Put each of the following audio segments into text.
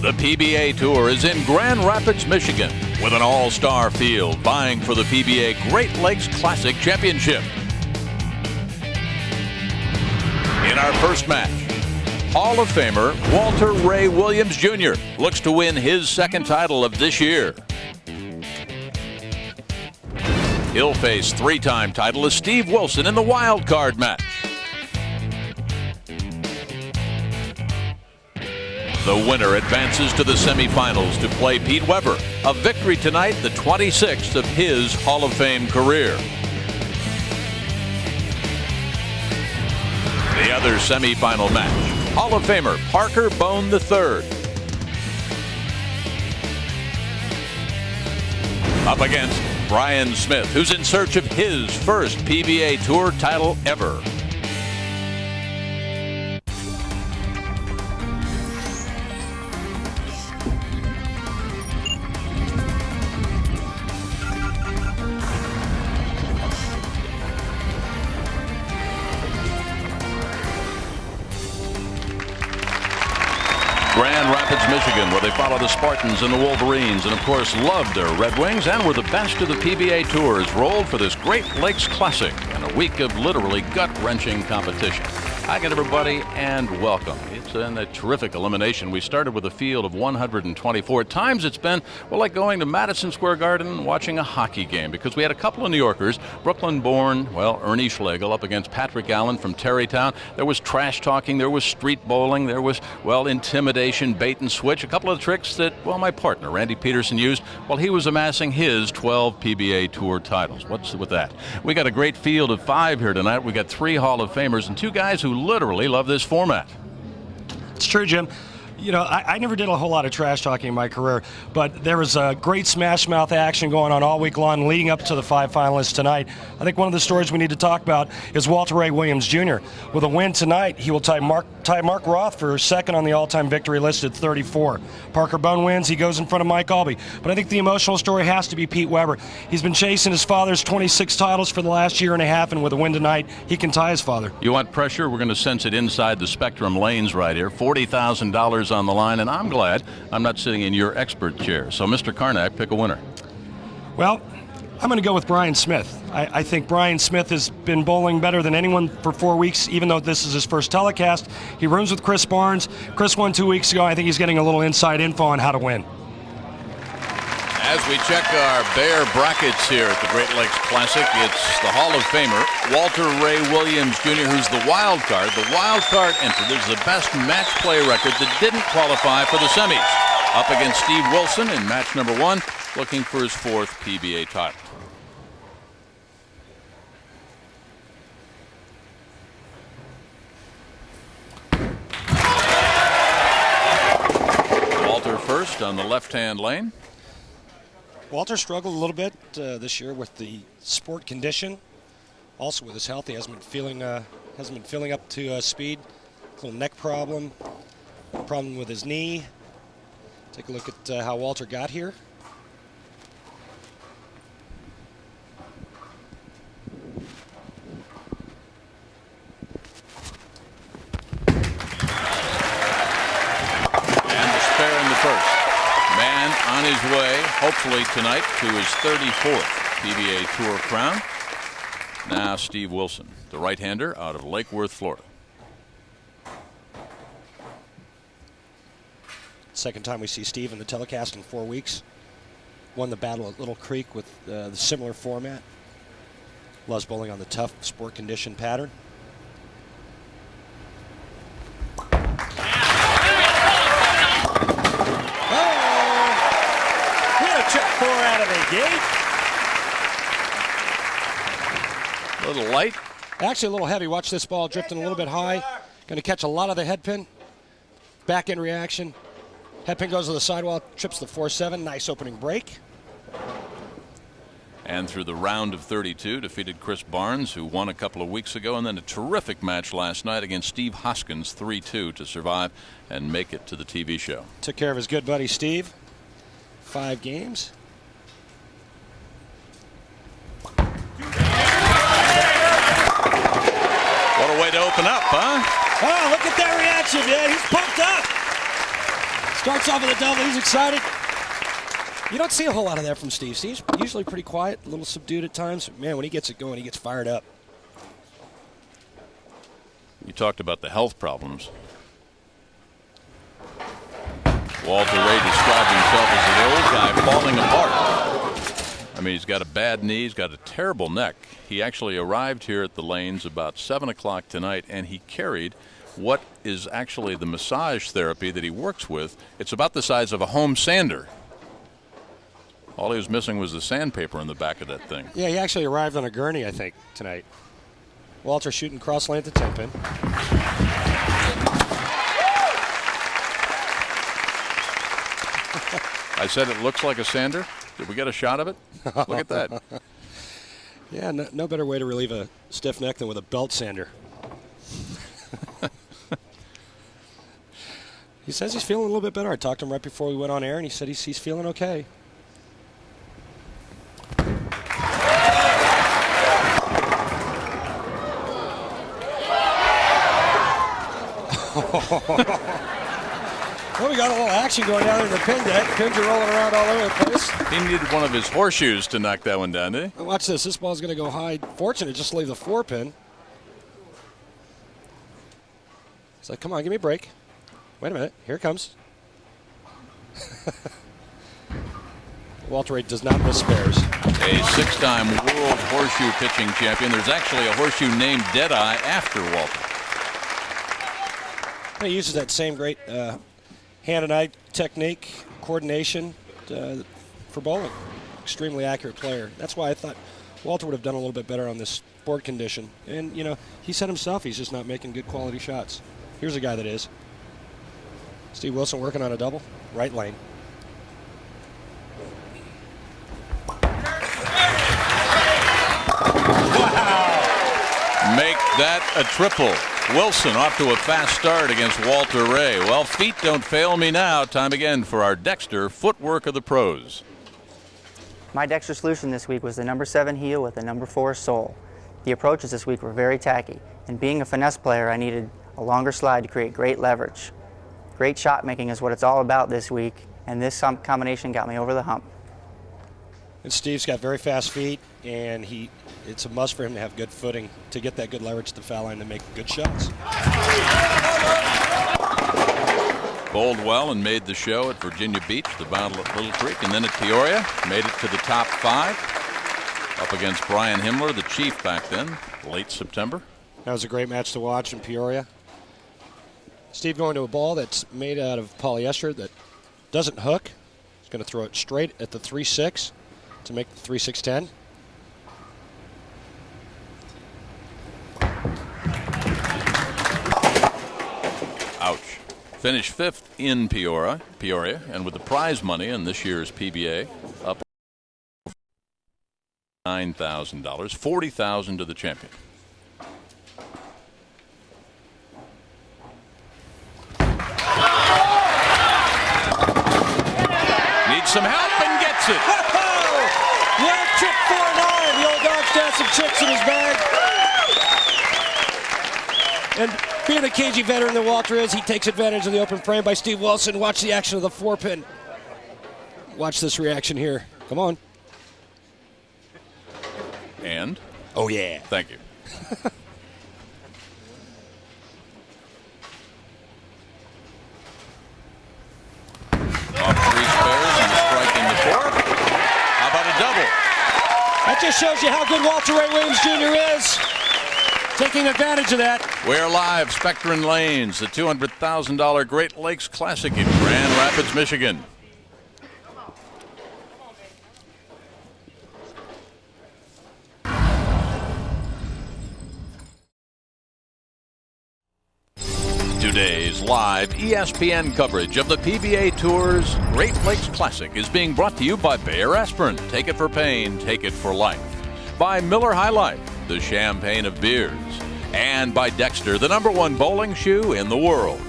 The PBA Tour is in Grand Rapids, Michigan, with an all-star field vying for the PBA Great Lakes Classic Championship. In our first match, Hall of Famer Walter Ray Williams Jr. looks to win his second title of this year. He'll face three-time titleist Steve Wilson in the wild card match. The winner advances to the semifinals to play Pete Weber. A victory tonight, the 26th of his Hall of Fame career. The other semifinal match, Hall of Famer Parker Bohn III. Up against Bryon Smith, who's in search of his first PBA Tour title ever. Grand Rapids, Michigan, where they follow the Spartans and the Wolverines, and of course loved their Red Wings, and were the best of the PBA Tours, rolled for this Great Lakes Classic and a week of literally gut-wrenching competition. Hi again, everybody, and welcome. It's been a terrific elimination. We started with a field of 124. At times it's been, well, like going to Madison Square Garden and watching a hockey game, because we had a couple of New Yorkers, Brooklyn-born, well, Ernie Schlegel up against Patrick Allen from Terrytown. There was trash talking, there was street bowling, there was, well, intimidation, bait and switch, a couple of tricks that, well, my partner, Randy Peterson, used while he was amassing his 12 PBA Tour titles. What's with that? We got a great field of 5 here tonight. We got 3 Hall of Famers and 2 guys who literally love this format. It's true, Jim. You know, I never did a whole lot of trash talking in my career, but there was a great smash mouth action going on all week long leading up to the 5 finalists tonight. I think one of the stories we need to talk about is Walter Ray Williams Jr. With a win tonight, he will tie Mark Roth for second on the all-time victory list at 34. Parker Bohn wins, he goes in front of Mike Albee. But I think the emotional story has to be Pete Weber. He's been chasing his father's 26 titles for the last year and a half, and with a win tonight, he can tie his father. You want pressure? We're going to sense it inside the Spectrum lanes right here. $40,000 on the line, and I'm glad I'm not sitting in your expert chair. So, Mr. Karnak, pick a winner. Well, I'm going to go with Bryon Smith. I think Bryon Smith has been bowling better than anyone for 4 weeks, even though this is his first telecast. He rooms with Chris Barnes. Chris won 2 weeks ago. I think he's getting a little inside info on how to win. As we check our Bear brackets here at the Great Lakes Classic, it's the Hall of Famer, Walter Ray Williams Jr., who's the wild card. The wild card entered is the best match play record that didn't qualify for the semis. Up against Steve Wilson in match number 1, looking for his 4th PBA title. Walter first on the left-hand lane. Walter struggled a little bit this year with the sport condition. Also with his health, he hasn't been feeling up to speed. A little neck problem with his knee. Take a look at how Walter got here. And the spare in the first. Man on his way, hopefully tonight, to his 34th PBA Tour crown. Now Steve Wilson, the right-hander out of Lake Worth, Florida. Second time we see Steve in the telecast in 4 weeks. Won the battle at Little Creek with the similar format. Loves bowling on the tough sport condition pattern. Check 4 out of the gate. A little light. Actually a little heavy. Watch this ball drifting a little bit high. Going to catch a lot of the head pin. Back end reaction. Head pin goes to the sidewall, trips the 4-7. Nice opening break. And through the round of 32, defeated Chris Barnes, who won a couple of weeks ago, and then a terrific match last night against Steve Hoskins, 3-2, to survive and make it to the TV show. Took care of his good buddy Steve. 5 games. What a way to open up, huh? Oh, look at that reaction, man. He's pumped up. Starts off with a double. He's excited. You don't see a whole lot of that from Steve. Steve's usually pretty quiet, a little subdued at times. Man, when he gets it going, he gets fired up. You talked about the health problems. Walter Ray described himself as an old guy falling apart. I mean, he's got a bad knee. He's got a terrible neck. He actually arrived here at the lanes about 7 o'clock tonight, and he carried what is actually the massage therapy that he works with. It's about the size of a home sander. All he was missing was the sandpaper in the back of that thing. Yeah, he actually arrived on a gurney, I think, tonight. Walter shooting cross lane at the 10-pin. I said it looks like a sander. Did we get a shot of it? Look at that. Yeah, no better way to relieve a stiff neck than with a belt sander. He says he's feeling a little bit better. I talked to him right before we went on air, and he said he's feeling okay. Well, we got a little action going down there in the pin deck. Pins are rolling around all over the place. He needed one of his horseshoes to knock that one down, did he? Watch this. This ball's going to go high. Fortunate, just leave the 4-pin. He's like, come on, give me a break. Wait a minute. Here it comes. Walter Ray does not miss spares. A 6-time world horseshoe pitching champion. There's actually a horseshoe named Deadeye after Walter. He uses that same great hand and eye technique, coordination for bowling. Extremely accurate player. That's why I thought Walter would have done a little bit better on this board condition. And, you know, he said himself he's just not making good quality shots. Here's a guy that is. Steve Wilson working on a double. Right lane. Wow! Make that a triple. Wilson off to a fast start against Walter Ray. Well, feet don't fail me now. Time again for our Dexter Footwork of the Pros. My Dexter solution this week was the number 7 heel with the number 4 sole. The approaches this week were very tacky, and being a finesse player, I needed a longer slide to create great leverage. Great shot making is what it's all about this week, and this combination got me over the hump. And Steve's got very fast feet, and it's a must for him to have good footing to get that good leverage to the foul line to make good shots. Bowled well and made the show at Virginia Beach, the battle at Little Creek, and then at Peoria. Made it to the top 5. Up against Bryon Himmler, the chief back then, late September. That was a great match to watch in Peoria. Steve going to a ball that's made out of polyester that doesn't hook. He's going to throw it straight at the 3-6 to make the 3-6-10. Ouch. Finished 5th in Peoria, and with the prize money in this year's PBA up $9,000, $40,000 to the champion. Needs some help and gets it. Yeah, trick 4-9. The old dog's got some tricks in his bag. And being the cagey veteran that Walter is, he takes advantage of the open frame by Steve Wilson. Watch the action of the 4-pin. Watch this reaction here. Come on. And? Oh, yeah. Thank you. Off 3 spares and a strike in the 4th. How about a double? That just shows you how good Walter Ray Williams Jr. is. Taking advantage of that. We're live, Spectre and Lanes, the $200,000 Great Lakes Classic in Grand Rapids, Michigan. Today's live ESPN coverage of the PBA Tour's Great Lakes Classic is being brought to you by Bayer Aspirin. Take it for pain, take it for life. By Miller High Life, the champagne of beers. And by Dexter, the #1 bowling shoe in the world.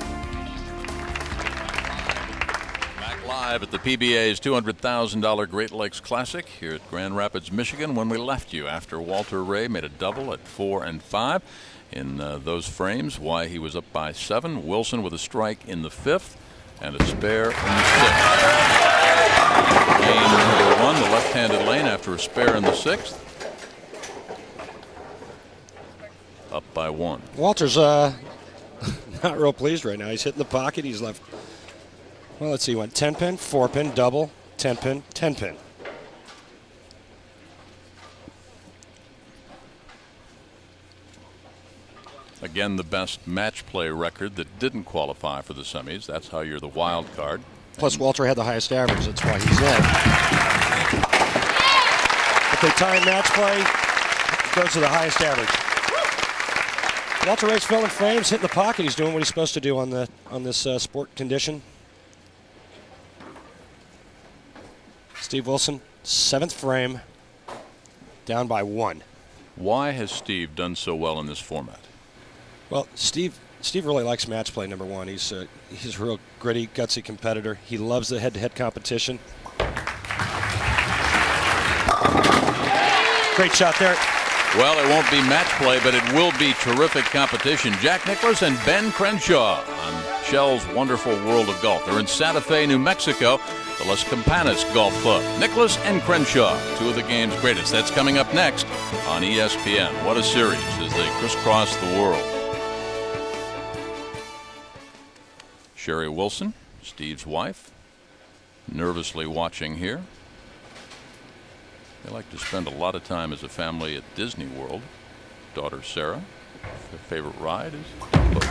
Back live at the PBA's $200,000 Great Lakes Classic here at Grand Rapids, Michigan, when we left you after Walter Ray made a double at 4 and 5. In those frames, why he was up by 7. Wilson with a strike in the 5th. and a spare in the 6th. Lane number 1, the left-handed lane, after a spare in the 6th. Up by 1. Walter's not real pleased right now. He's hitting the pocket. He's left. Well, let's see. He went 10-pin, 4-pin, double, 10-pin, 10-pin. Again, the best match play record that didn't qualify for the semis. That's how you're the wild card. Plus, Walter had the highest average. That's why he's in. If they tie match play, it goes to the highest average. Walter Ray's filling frames, hitting the pocket. He's doing what he's supposed to do on this sport condition. Steve Wilson, 7th frame, down by 1. Why has Steve done so well in this format? Well, Steve really likes match play, number 1. He's a real gritty, gutsy competitor. He loves the head-to-head competition. Great shot there. Well, it won't be match play, but it will be terrific competition. Jack Nicklaus and Ben Crenshaw on Shell's wonderful world of golf. They're in Santa Fe, New Mexico, the Las Campanas Golf Club. Nicklaus and Crenshaw, 2 of the game's greatest. That's coming up next on ESPN. What a series as they crisscross the world. Sherry Wilson, Steve's wife, nervously watching here. They like to spend a lot of time as a family at Disney World. Daughter Sarah, her favorite ride is boat.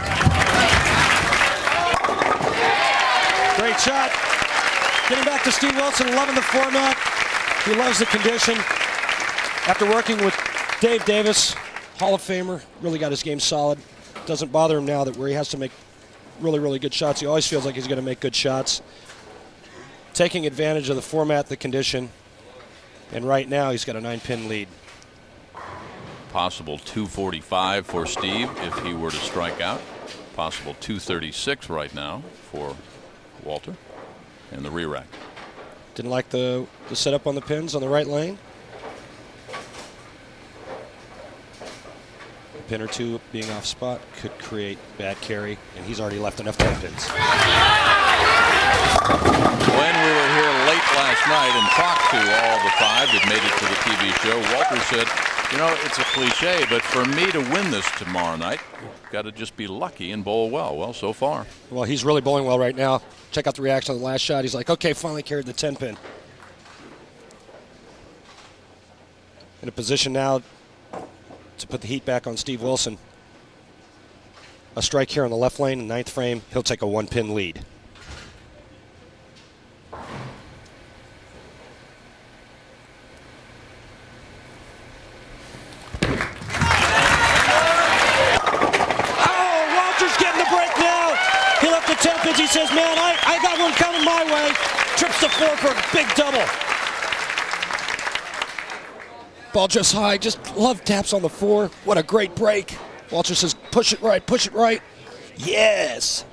Great shot. Getting back to Steve Wilson, loving the format. He loves the condition. After working with Dave Davis, Hall of Famer, really got his game solid. Doesn't bother him now that where he has to make really, really good shots. He always feels like he's going to make good shots. Taking advantage of the format, the condition, and right now he's got a 9-pin lead. Possible 245 for Steve if he were to strike out. Possible 236 right now for Walter in the re-rack. Didn't like the setup on the pins on the right lane. A pin or 2 being off spot could create bad carry, and he's already left enough 10 pins. When we were here late last night and talked to all the 5 that made it to the TV show, Walter said, you know, it's a cliche, but for me to win this tomorrow night, got to just be lucky and bowl well. Well, so far. Well, he's really bowling well right now. Check out the reaction on the last shot. He's like, okay, finally carried the 10-pin. In a position now to put the heat back on Steve Wilson. A strike here on the left lane in 9th frame. He'll take a 1-pin lead. He says, man, I got one coming my way. Trips the 4 for a big double. Ball just high. Just love taps on the 4. What a great break. Walter says, push it right, push it right. Yes.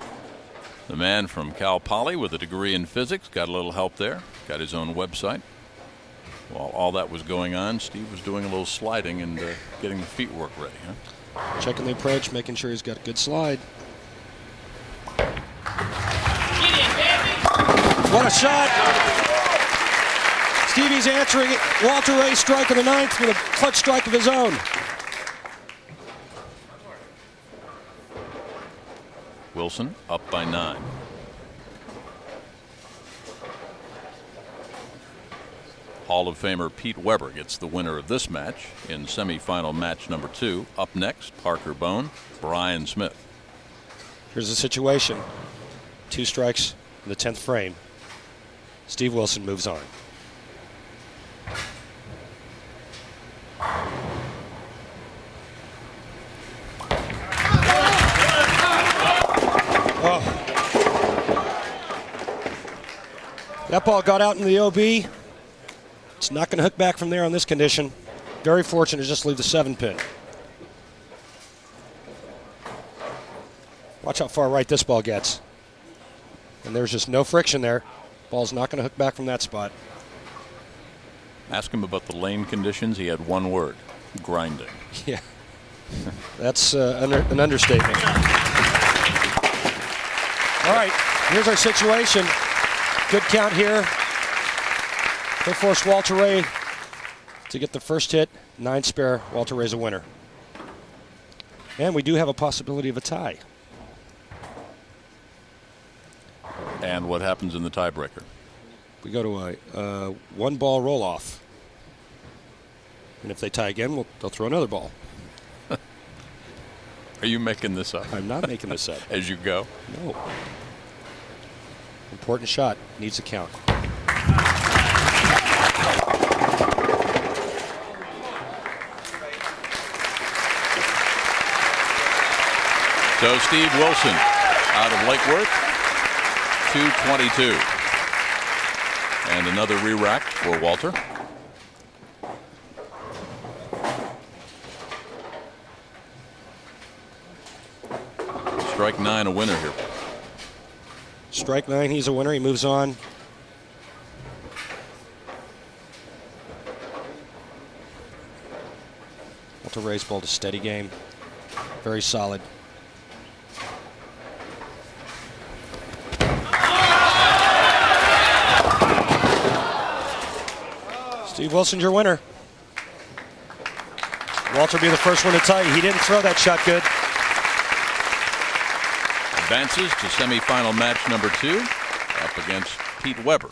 The man from Cal Poly with a degree in physics got a little help there. Got his own website. While all that was going on, Steve was doing a little sliding and getting the feet work ready. Huh? Checking the approach, making sure he's got a good slide. What a shot. Stevie's answering it. Walter Ray strike in the 9th with a clutch strike of his own. Wilson up by 9. Hall of Famer Pete Weber gets the winner of this match in semifinal match number 2. Up next, Parker Bohn, Bryon Smith. Here's the situation. 2 strikes in the 10th frame. Steve Wilson moves on. Oh. That ball got out in the OB. It's not going to hook back from there on this condition. Very fortunate to just leave the 7-pin. Watch how far right this ball gets. And there's just no friction there. Ball's not going to hook back from that spot. Ask him about the lane conditions. He had one word: grinding. Yeah. That's an understatement. All right, here's our situation. Good count here. He'll force Walter Ray to get the first hit. 9 spare. Walter Ray's a winner. And we do have a possibility of a tie. And what happens in the tiebreaker? We go to a 1-ball roll-off. And if they tie again, they'll throw another ball. Are you making this up? I'm not making this up. As you go? No. Important shot. Needs a count. So Steve Wilson out of Lake Worth, 222. And another re-rack for Walter. Strike 9, a winner here. Strike 9, he's a winner. He moves on. Walter Ray's balled a steady game. Very solid. Steve Wilson's your winner. Walter be the first one to tie. He didn't throw that shot good. Advances to semifinal match number 2 up against Pete Weber.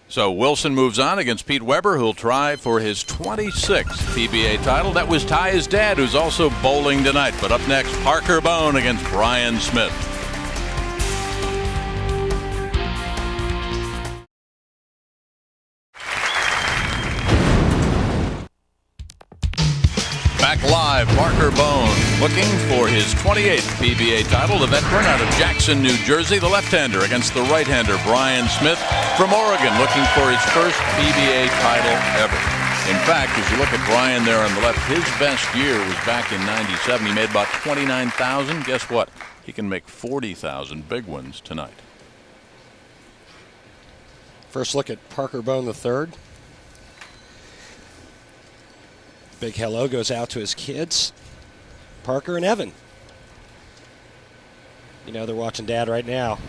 So Wilson moves on against Pete Weber, who'll try for his 26th PBA title. That was Ty's dad, who's also bowling tonight. But up next, Parker Bohn against Bryon Smith. Back live, Parker Bohn looking for his 28th PBA title. The veteran out of Jackson, New Jersey, the left-hander against the right-hander Bryon Smith from Oregon, looking for his first PBA title ever. In fact, as you look at Bryon there on the left, his best year was back in '97. He made about $29,000. Guess what? He can make $40,000 big ones tonight. First look at Parker Bohn III. Big hello goes out to his kids, Parker and Evan. You know they're watching Dad right now.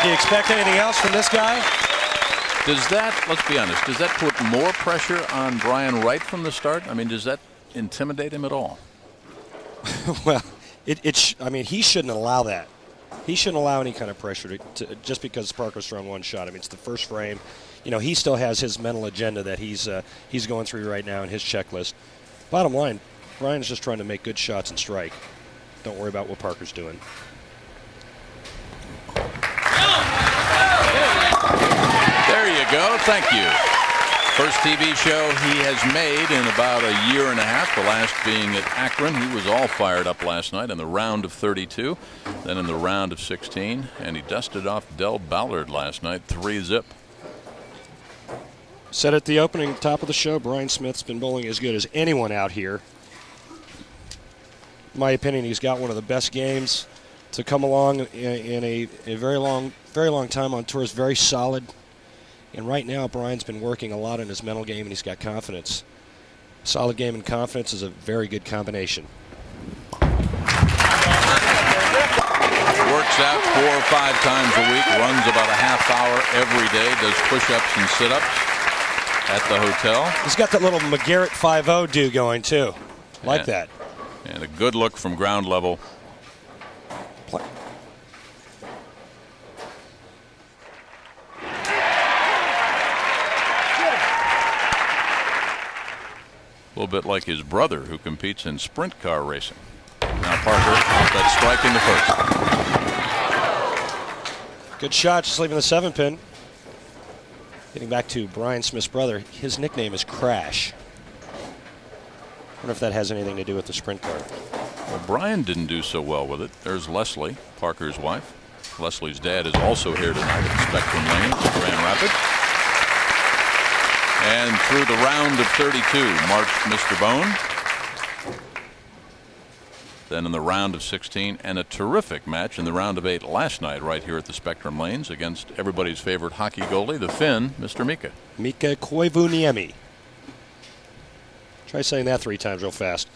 Do you expect anything else from this guy? Does that, let's be honest, does that put more pressure on Bryon right from the start? I mean, does that intimidate him at all? Well, I mean, he shouldn't allow that. He shouldn't allow any kind of pressure to just because Parker's thrown one shot. I mean, it's the first frame. You know, he still has his mental agenda that he's going through right now in his checklist. Bottom line, Bryon's just trying to make good shots and strike. Don't worry about what Parker's doing. There you go. Thank you. First TV show he has made in about a year and a half, the last being at Akron. He was all fired up last night in the round of 32, then in the round of 16, and he dusted off Del Ballard last night, 3-zip. Said at the opening top of the show, Bryon Smith's been bowling as good as anyone out here. In my opinion, he's got one of the best games to come along in a very long time on tour. Is very solid. And right now, Bryon's been working a lot on his mental game, and he's got confidence. Solid game and confidence is a very good combination. Works out 4 or 5 times a week, runs about a half hour every day, does push-ups and sit-ups at the hotel. He's got that little McGarrett 5-0 do going, too. Like that. And a good look from ground level. A little bit like his brother, who competes in sprint car racing. Now Parker off that strike in the first. Good shot, just leaving the 7-pin. Getting back to Bryon Smith's brother, his nickname is Crash. I wonder if that has anything to do with the sprint car. Well, Bryon didn't do so well with it. There's Leslie, Parker's wife. Leslie's dad is also here tonight at Spectrum Lanes in Grand Rapids. And through the round of 32 marched Mr. Bohn. then in the round of 16, and a terrific match in the round of 8 last night right here at the Spectrum Lanes against everybody's favorite hockey goalie, the Finn, Mr. Mika. Mika Koivuniemi. Try saying that 3 times real fast.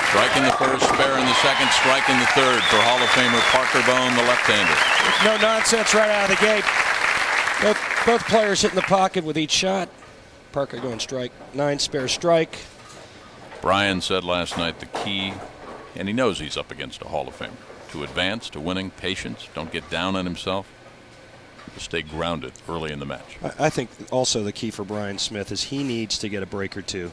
Strike in the first, spare in the second, strike in the third for Hall of Famer Parker Bohn, the left-hander. No nonsense right out of the gate. Both players hitting the pocket with each shot. Parker going strike 9, spare strike. Bryon said last night the key, and he knows he's up against a Hall of Famer, to advance, to winning, patience, don't get down on himself, to stay grounded early in the match. I think also the key for Bryon Smith is he needs to get a break or two.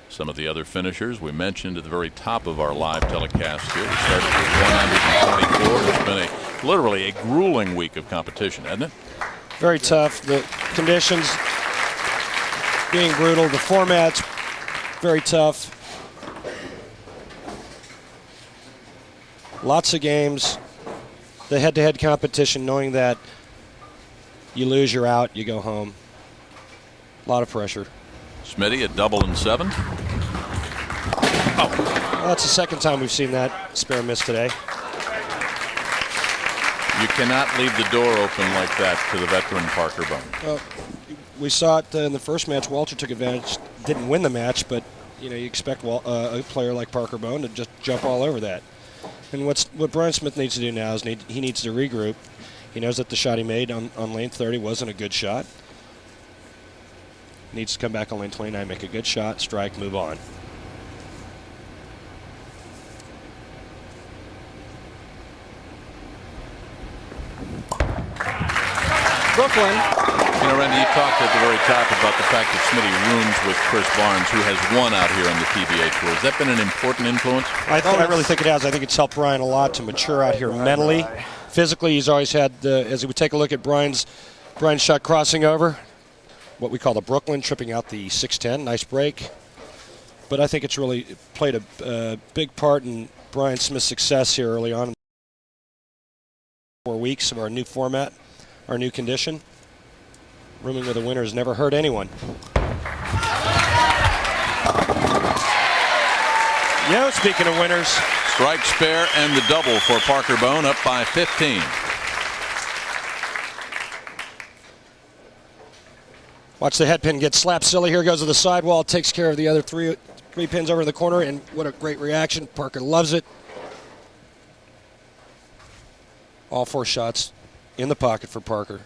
Some of the other finishers we mentioned at the very top of our live telecast here. We started with 144. It's been literally a grueling week of competition, hasn't it? Very tough. The conditions being brutal. The format's very tough. Lots of games. The head-to-head competition, knowing that you lose, you're out, you go home. A lot of pressure. Smitty at double and 7. Oh, well, that's the second time we've seen that spare miss today. You cannot leave the door open like that to the veteran Parker Bohn. Well, we saw it in the first match. Walter took advantage, didn't win the match, but you expect a player like Parker Bohn to just jump all over that. And what Bryon Smith needs to do now is he needs to regroup. He knows that the shot he made on lane 30 wasn't a good shot. Needs to come back on lane 29, make a good shot, strike, move on. Brooklyn. Randy, you talked at the very top about the fact that Smitty rooms with Chris Barnes, who has won out here on the PBA Tour. Has that been an important influence? I really think it has. I think it's helped Bryon a lot to mature out here mentally. Physically, he's always had, as we take a look at Bryan's shot crossing over, what we call the Brooklyn, tripping out the 610. Nice break. But I think it's really played a big part in Bryon Smith's success here early on. 4 weeks of our new format, our new condition. Rooming with a winner has never hurt anyone. Speaking of winners. Strike, spare, and the double for Parker Bohn, up by 15. Watch the head pin get slapped silly. Here goes to the sidewall. Takes care of the other three pins over in the corner, and what a great reaction. Parker loves it. All 4 shots in the pocket for Parker.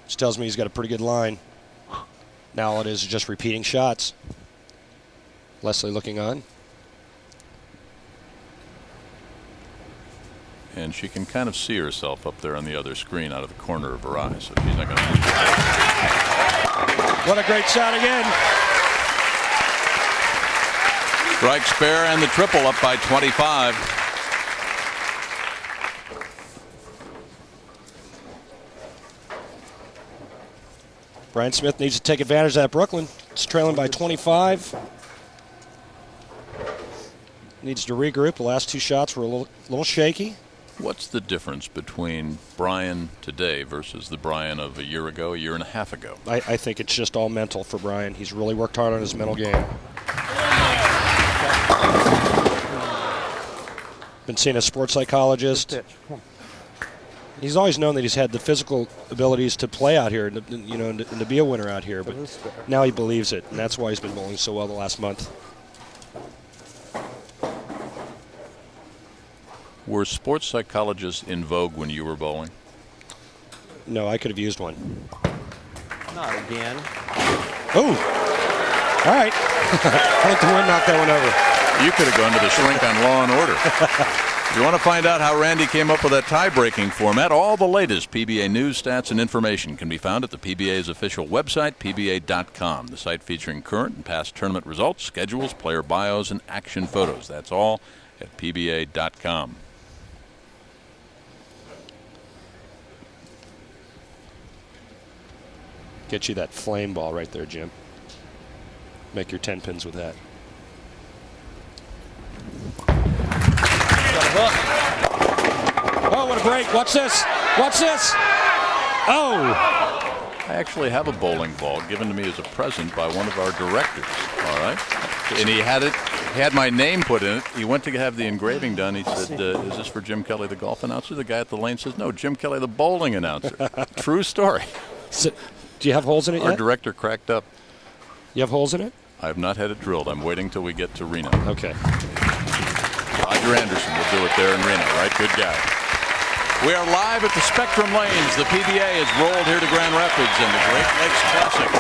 Which tells me he's got a pretty good line. Now all it is just repeating shots. Leslie looking on. And she can kind of see herself up there on the other screen out of the corner of her eye, so she's not going to. What a great shot again. Strike, spare, and the triple, up by 25. Bryon Smith needs to take advantage of that. Brooklyn. It's trailing by 25. Needs to regroup. The last 2 shots were a little shaky. What's the difference between Bryon today versus the Bryon of a year ago, a year and a half ago? I think it's just all mental for Bryon. He's really worked hard on his mental game. Been seeing a sports psychologist. He's always known that he's had the physical abilities to play out here, and to be a winner out here. But now he believes it, and that's why he's been bowling so well the last month. Were sports psychologists in vogue when you were bowling? No, I could have used one. Not again. Oh, all right. I think the wind knocked that one over. You could have gone to the shrink on Law and Order. If you want to find out how Randy came up with that tie-breaking format, all the latest PBA news, stats, and information can be found at the PBA's official website, pba.com. The site featuring current and past tournament results, schedules, player bios, and action photos. That's all at pba.com. Get you that flame ball right there, Jim. Make your 10 pins with that. Oh, what a break. Watch this. Watch this. Oh! I actually have a bowling ball given to me as a present by one of our directors. All right, and he had my name put in it. He went to have the engraving done. He said, "Is this for Jim Kelly, the golf announcer?" The guy at the lane says, "No, Jim Kelly, the bowling announcer." True story. So, do you have holes in it yet? Our director cracked up. You have holes in it? I have not had it drilled. I'm waiting till we get to Reno. Okay. Roger Anderson will do it there in Reno, right? Good guy. We are live at the Spectrum Lanes. The PBA has rolled here to Grand Rapids in the Great Lakes Classic.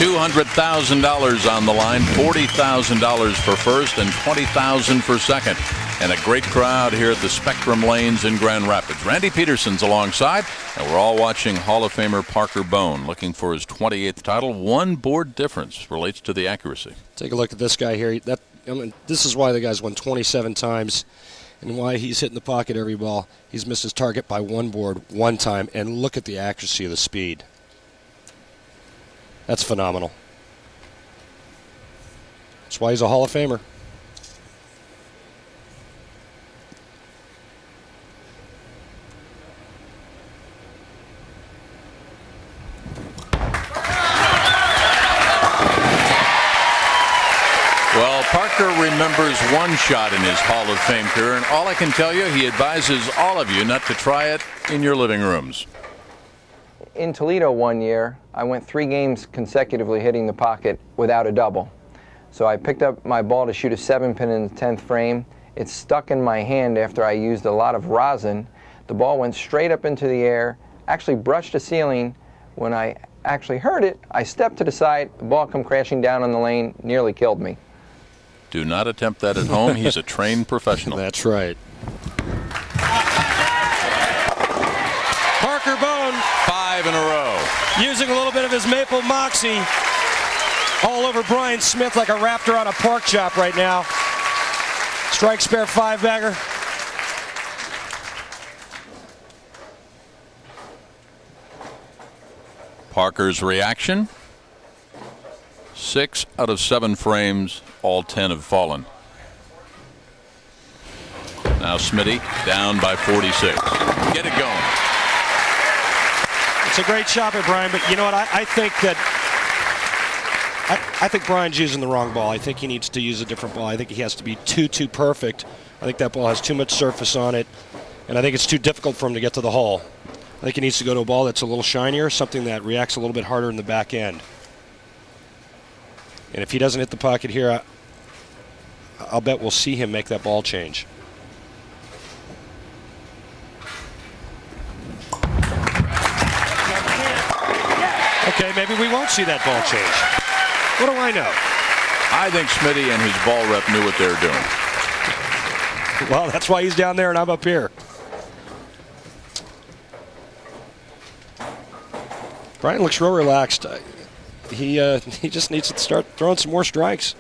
$200,000 on the line, $40,000 for first and $20,000 for second. And a great crowd here at the Spectrum Lanes in Grand Rapids. Randy Peterson's alongside, and we're all watching Hall of Famer Parker Bohn looking for his 28th title. One board difference relates to the accuracy. Take a look at this guy here. This is why the guy's won 27 times and why he's hitting the pocket every ball. He's missed his target by one board one time, and look at the accuracy of the speed. That's phenomenal. That's why he's a Hall of Famer. Well, Parker remembers one shot in his Hall of Fame career, and all I can tell you, he advises all of you not to try it in your living rooms. In Toledo one year, I went 3 games consecutively hitting the pocket without a double. So I picked up my ball to shoot a 7-pin in the 10th frame. It stuck in my hand after I used a lot of rosin. The ball went straight up into the air, actually brushed the ceiling. When I actually heard it, I stepped to the side, the ball come crashing down on the lane, nearly killed me. Do not attempt that at home. He's a trained professional. That's right. Parker Bohn, 5 in a row. Using a little bit of his maple moxie all over Bryon Smith like a raptor on a pork chop right now. Strike spare 5-bagger. Parker's reaction. 6 out of 7 frames, all 10 have fallen. Now Smitty down by 46. Get it going. It's a great shot by Bryon, but you know what? I think that I think Bryon's using the wrong ball. I think he needs to use a different ball. I think he has to be too perfect. I think that ball has too much surface on it, and I think it's too difficult for him to get to the hole. I think he needs to go to a ball that's a little shinier, something that reacts a little bit harder in the back end. And if he doesn't hit the pocket here, I'll bet we'll see him make that ball change. Okay, maybe we won't see that ball change. What do I know? I think Smitty and his ball rep knew what they were doing. Well, that's why he's down there and I'm up here. Bryon looks real relaxed. He just needs to start throwing some more strikes.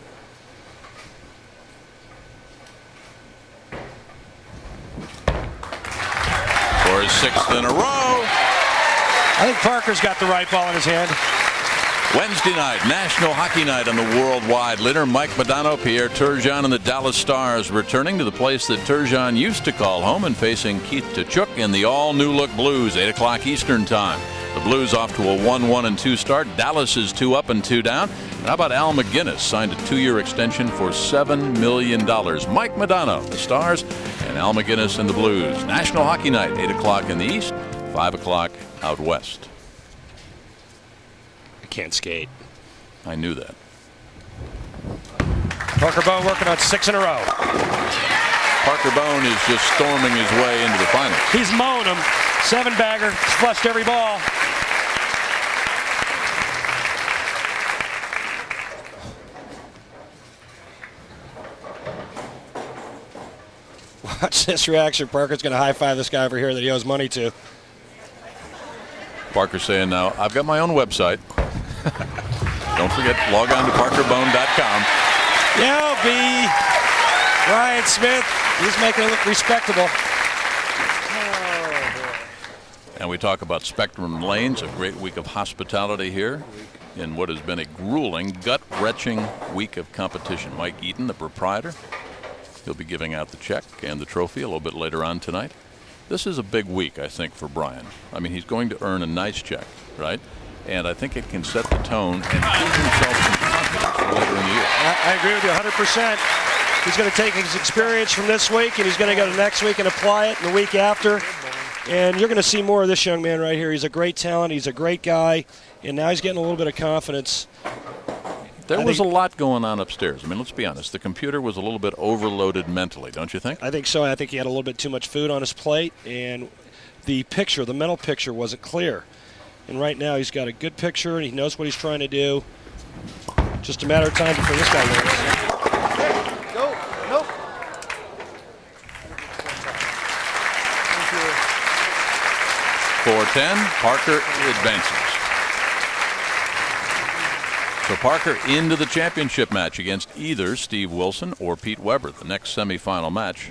For his 6th in a row. I think Parker's got the right ball in his hand. Wednesday night, National Hockey Night on the Worldwide Leader. Mike Modano, Pierre Turgeon, and the Dallas Stars returning to the place that Turgeon used to call home and facing Keith Tkachuk in the all-new-look Blues, 8 o'clock Eastern Time. The Blues off to a 1-1-2 start. Dallas is 2 up and 2 down. And how about Al McGinnis signed a 2-year extension for $7 million. Mike Modano, the Stars, and Al McGinnis and the Blues. National Hockey Night, 8 o'clock in the East, 5 o'clock out west. I can't skate. I knew that. Parker Bohn working on 6 in a row. Parker Bohn is just storming his way into the finals. He's mowing them. 7-bagger. He's flushed every ball. Watch this reaction. Parker's going to high-five this guy over here that he owes money to. Parker saying now, I've got my own website. Don't forget, log on to parkerbohn.com. Yeah, B. Bryon Smith, he's making it look respectable. And we talk about Spectrum Lanes, a great week of hospitality here. in what has been a grueling, gut-wrenching week of competition. Mike Eaton, the proprietor, he'll be giving out the check and the trophy a little bit later on tonight. This is a big week, I think, for Bryon. I mean, he's going to earn a nice check, right? And I think it can set the tone and give himself some confidence for later in the year. I agree with you 100%. He's going to take his experience from this week, and he's going to go to next week and apply it in the week after. And you're going to see more of this young man right here. He's a great talent. He's a great guy. And now he's getting a little bit of confidence. There was a lot going on upstairs. I mean, let's be honest. The computer was a little bit overloaded mentally, don't you think? I think so. I think he had a little bit too much food on his plate, and the mental picture wasn't clear. And right now he's got a good picture, and he knows what he's trying to do. Just a matter of time before this guy wins. Go. Nope. 4-10. Parker advances. So Parker into the championship match against either Steve Wilson or Pete Weber. The next semifinal match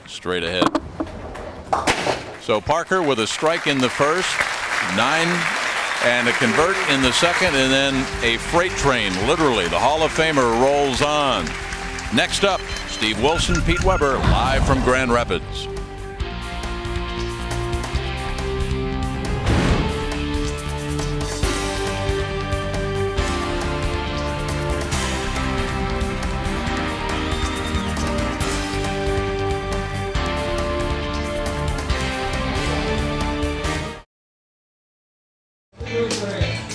straight ahead. So Parker with a strike in the first, 9 and a convert in the second, and then a freight train, literally. The Hall of Famer rolls on. Next up, Steve Wilson, Pete Weber, live from Grand Rapids.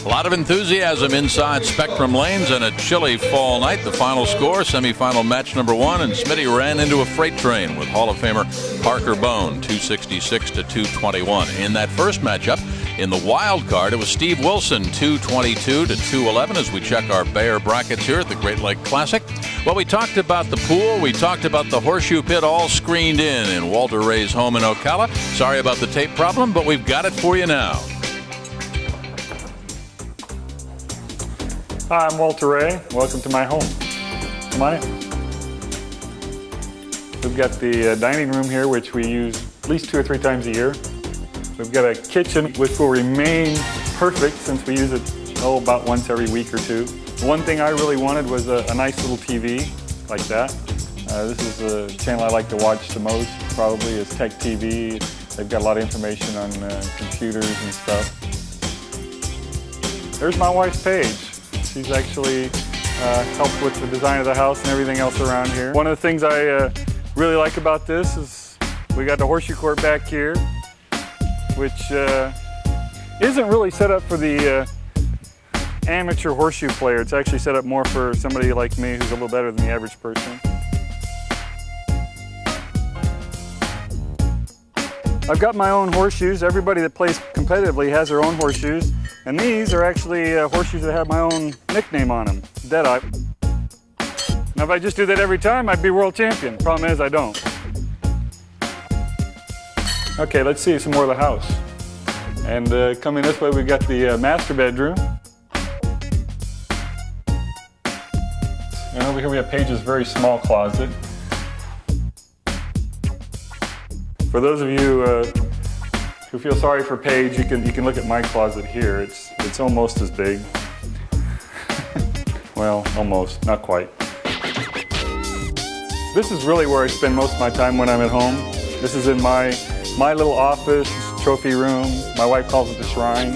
A lot of enthusiasm inside Spectrum Lanes and a chilly fall night. The final score, semifinal match number 1, and Smitty ran into a freight train with Hall of Famer Parker Bohn, 266 to 221. In that first matchup, in the wild card, it was Steve Wilson, 222 to 211, as we check our Bayer brackets here at the Great Lake Classic. Well, we talked about the pool, we talked about the horseshoe pit, all screened in Walter Ray's home in Ocala. Sorry about the tape problem, but we've got it for you now. Hi, I'm Walter Ray. Welcome to my home. Come on in. We've got the dining room here, which we use at least 2 or 3 times a year. We've got a kitchen, which will remain perfect since we use it about once every week or 2. One thing I really wanted was a nice little TV like that. This is the channel I like to watch the most, probably, is Tech TV. They've got a lot of information on computers and stuff. There's my wife's Paige. She's actually helped with the design of the house and everything else around here. One of the things I really like about this is we got the horseshoe court back here, which isn't really set up for the amateur horseshoe player. It's actually set up more for somebody like me who's a little better than the average person. I've got my own horseshoes. Everybody that plays competitively has their own horseshoes. And these are actually horseshoes that have my own nickname on them, Deadeye. Now if I just do that every time, I'd be world champion. Problem is, I don't. Okay, let's see some more of the house. And coming this way, we've got the master bedroom. And over here we have Paige's very small closet. For those of you who feel sorry for Paige, you can look at my closet here. It's almost as big. Well, almost, not quite. This is really where I spend most of my time when I'm at home. This is in my little office, trophy room. My wife calls it the shrine.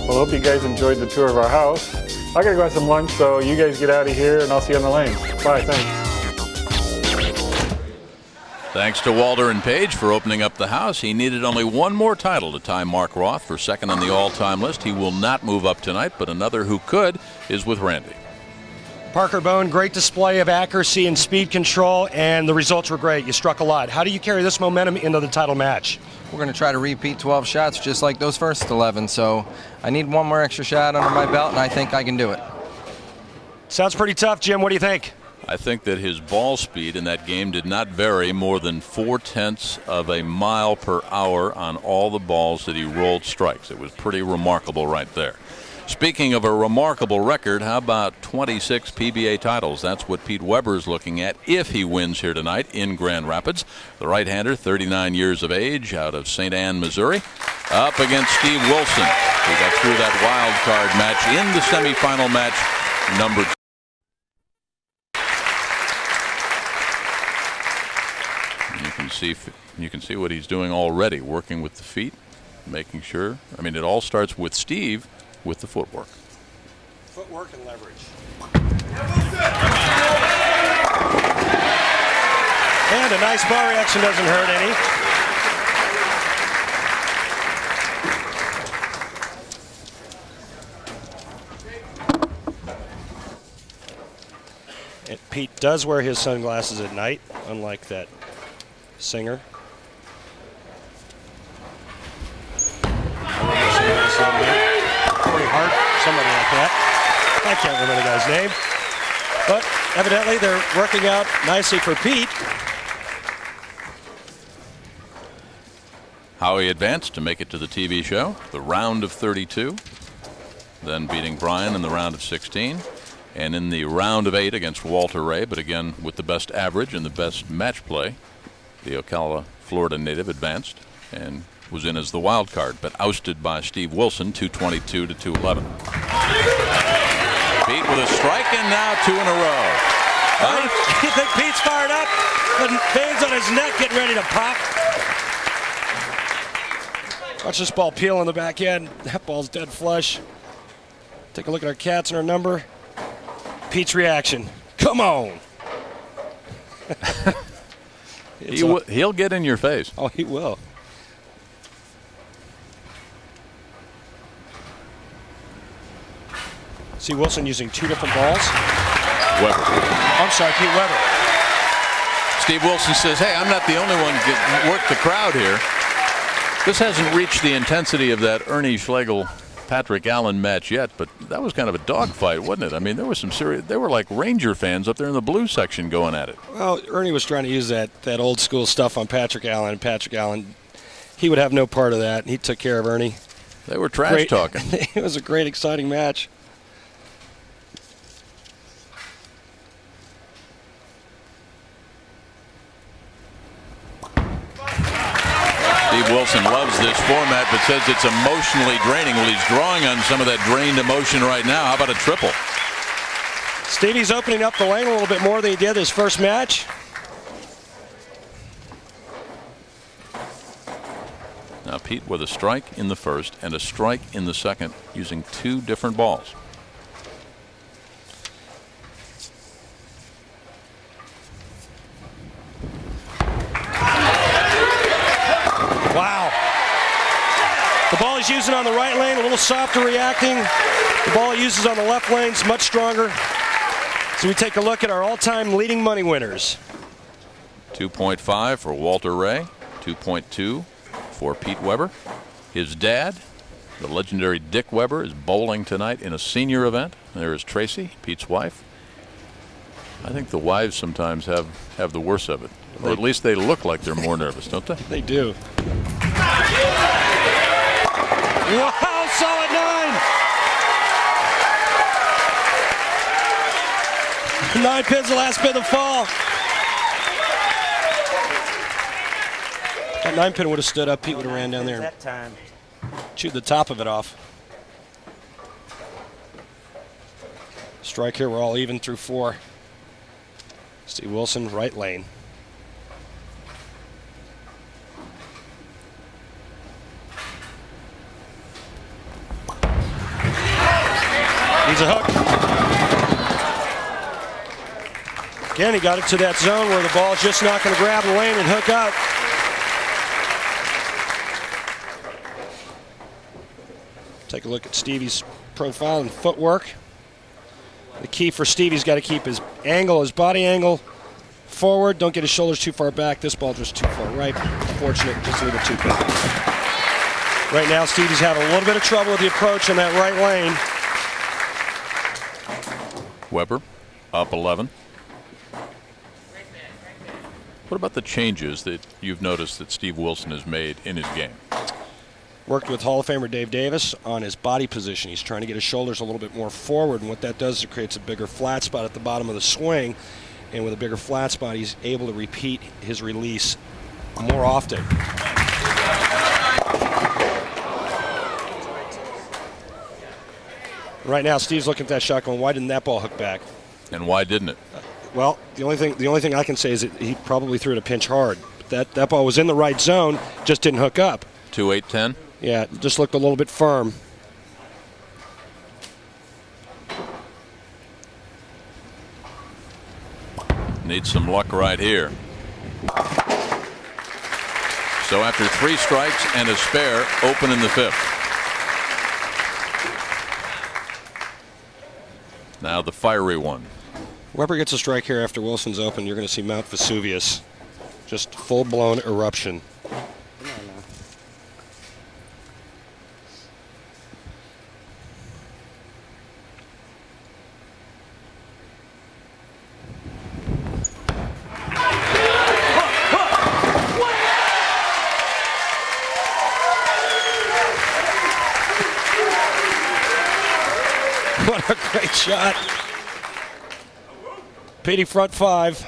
Well, I hope you guys enjoyed the tour of our house. I gotta go have some lunch, so you guys get out of here and I'll see you on the lane. Bye, thanks. Thanks to Walter and Paige for opening up the house. He needed only one more title to tie Mark Roth for second on the all-time list. He will not move up tonight, but another who could is with Randy. Parker Bohn, great display of accuracy and speed control, and the results were great. You struck a lot. How do you carry this momentum into the title match? We're going to try to repeat 12 shots just like those first 11, so I need one more extra shot under my belt, and I think I can do it. Sounds pretty tough, Jim. What do you think? I think that his ball speed in that game did not vary more than 0.4 of a mile per hour on all the balls that he rolled strikes. It was pretty remarkable right there. Speaking of a remarkable record, how about 26 PBA titles? That's what Pete Weber is looking at if he wins here tonight in Grand Rapids. The right-hander, 39 years of age, out of St. Anne, Missouri, up against Steve Wilson, who got through that wild card match in the semifinal match number 2. You can see what he's doing already, working with the feet, making sure. I mean, it all starts with Steve with the footwork. Footwork and leverage. And a nice bar reaction doesn't hurt any. And Pete does wear his sunglasses at night, unlike that singer. Somebody like that. I can't remember the guy's name. But evidently they're working out nicely for Pete. How he advanced to make it to the TV show, the round of 32, then beating Bryon in the round of 16, and in the round of 8 against Walter Ray, but again with the best average and the best match play. The Ocala, Florida native advanced and was in as the wild card, but ousted by Steve Wilson, 222 to 211. Pete with a strike, and now 2 in a row. You think Pete's fired up? The veins on his neck getting ready to pop. Watch this ball peel in the back end. That ball's dead flush. Take a look at our cats and our number. Pete's reaction. Come on. He'll get in your face. Oh, he will. See Wilson using 2 different balls. Weber. I'm sorry, Pete Weber. Steve Wilson says, hey, I'm not the only one to work the crowd here. This hasn't reached the intensity of that Ernie Schlegel-Patrick Allen match yet, but that was kind of a dogfight, wasn't it? I mean, there was some serious, they were like Ranger fans up there in the blue section going at it. Well, Ernie was trying to use that old school stuff on Patrick Allen, and Patrick Allen, he would have no part of that. He took care of Ernie. They were trash talking. It was a great, exciting match. Steve Wilson loves this format, but says it's emotionally draining. Well, he's drawing on some of that drained emotion right now. How about a triple? Stevie's opening up the lane a little bit more than he did his first match. Now Pete with a strike in the first and a strike in the second, using 2 different balls. Wow. The ball he's using on the right lane, a little softer reacting. The ball he uses on the left lane is much stronger. So we take a look at our all-time leading money winners. 2.5 for Walter Ray, 2.2 for Pete Weber. His dad, the legendary Dick Weber, is bowling tonight in a senior event. There is Tracy, Pete's wife. I think the wives sometimes have the worst of it. Or at least they look like they're more nervous, don't they? They do. Wow, solid 9. 9 pins, the last pin of the fall. That 9 pin would have stood up. Pete would have ran down there. That time. Chewed the top of it off. Strike here, we're all even through 4. Steve Wilson, right lane. Needs a hook. Again, he got it to that zone where the ball's just not going to grab the lane and hook up. Take a look at Stevie's profile and footwork. The key for Stevie's got to keep his angle, his body angle forward. Don't get his shoulders too far back. This ball just too far right. Unfortunate, just leave it too quick. Right now, Stevie's having a little bit of trouble with the approach in that right lane. Weber up 11. What about the changes that you've noticed that Steve Wilson has made in his game? Worked with Hall of Famer Dave Davis on his body position. He's trying to get his shoulders a little bit more forward, and what that does is it creates a bigger flat spot at the bottom of the swing, and with a bigger flat spot, he's able to repeat his release more often. Right now, Steve's looking at that shot going, why didn't that ball hook back? And why didn't it? Well, the only thing I can say is that he probably threw it a pinch hard. But that ball was in the right zone, just didn't hook up. 2-8-10? Yeah, it just looked a little bit firm. Needs some luck right here. So after 3 strikes and a spare, open in the 5th. Now the fiery one. Weber gets a strike here after Wilson's open. You're going to see Mount Vesuvius. Just full-blown eruption. What a great shot. Petey front 5.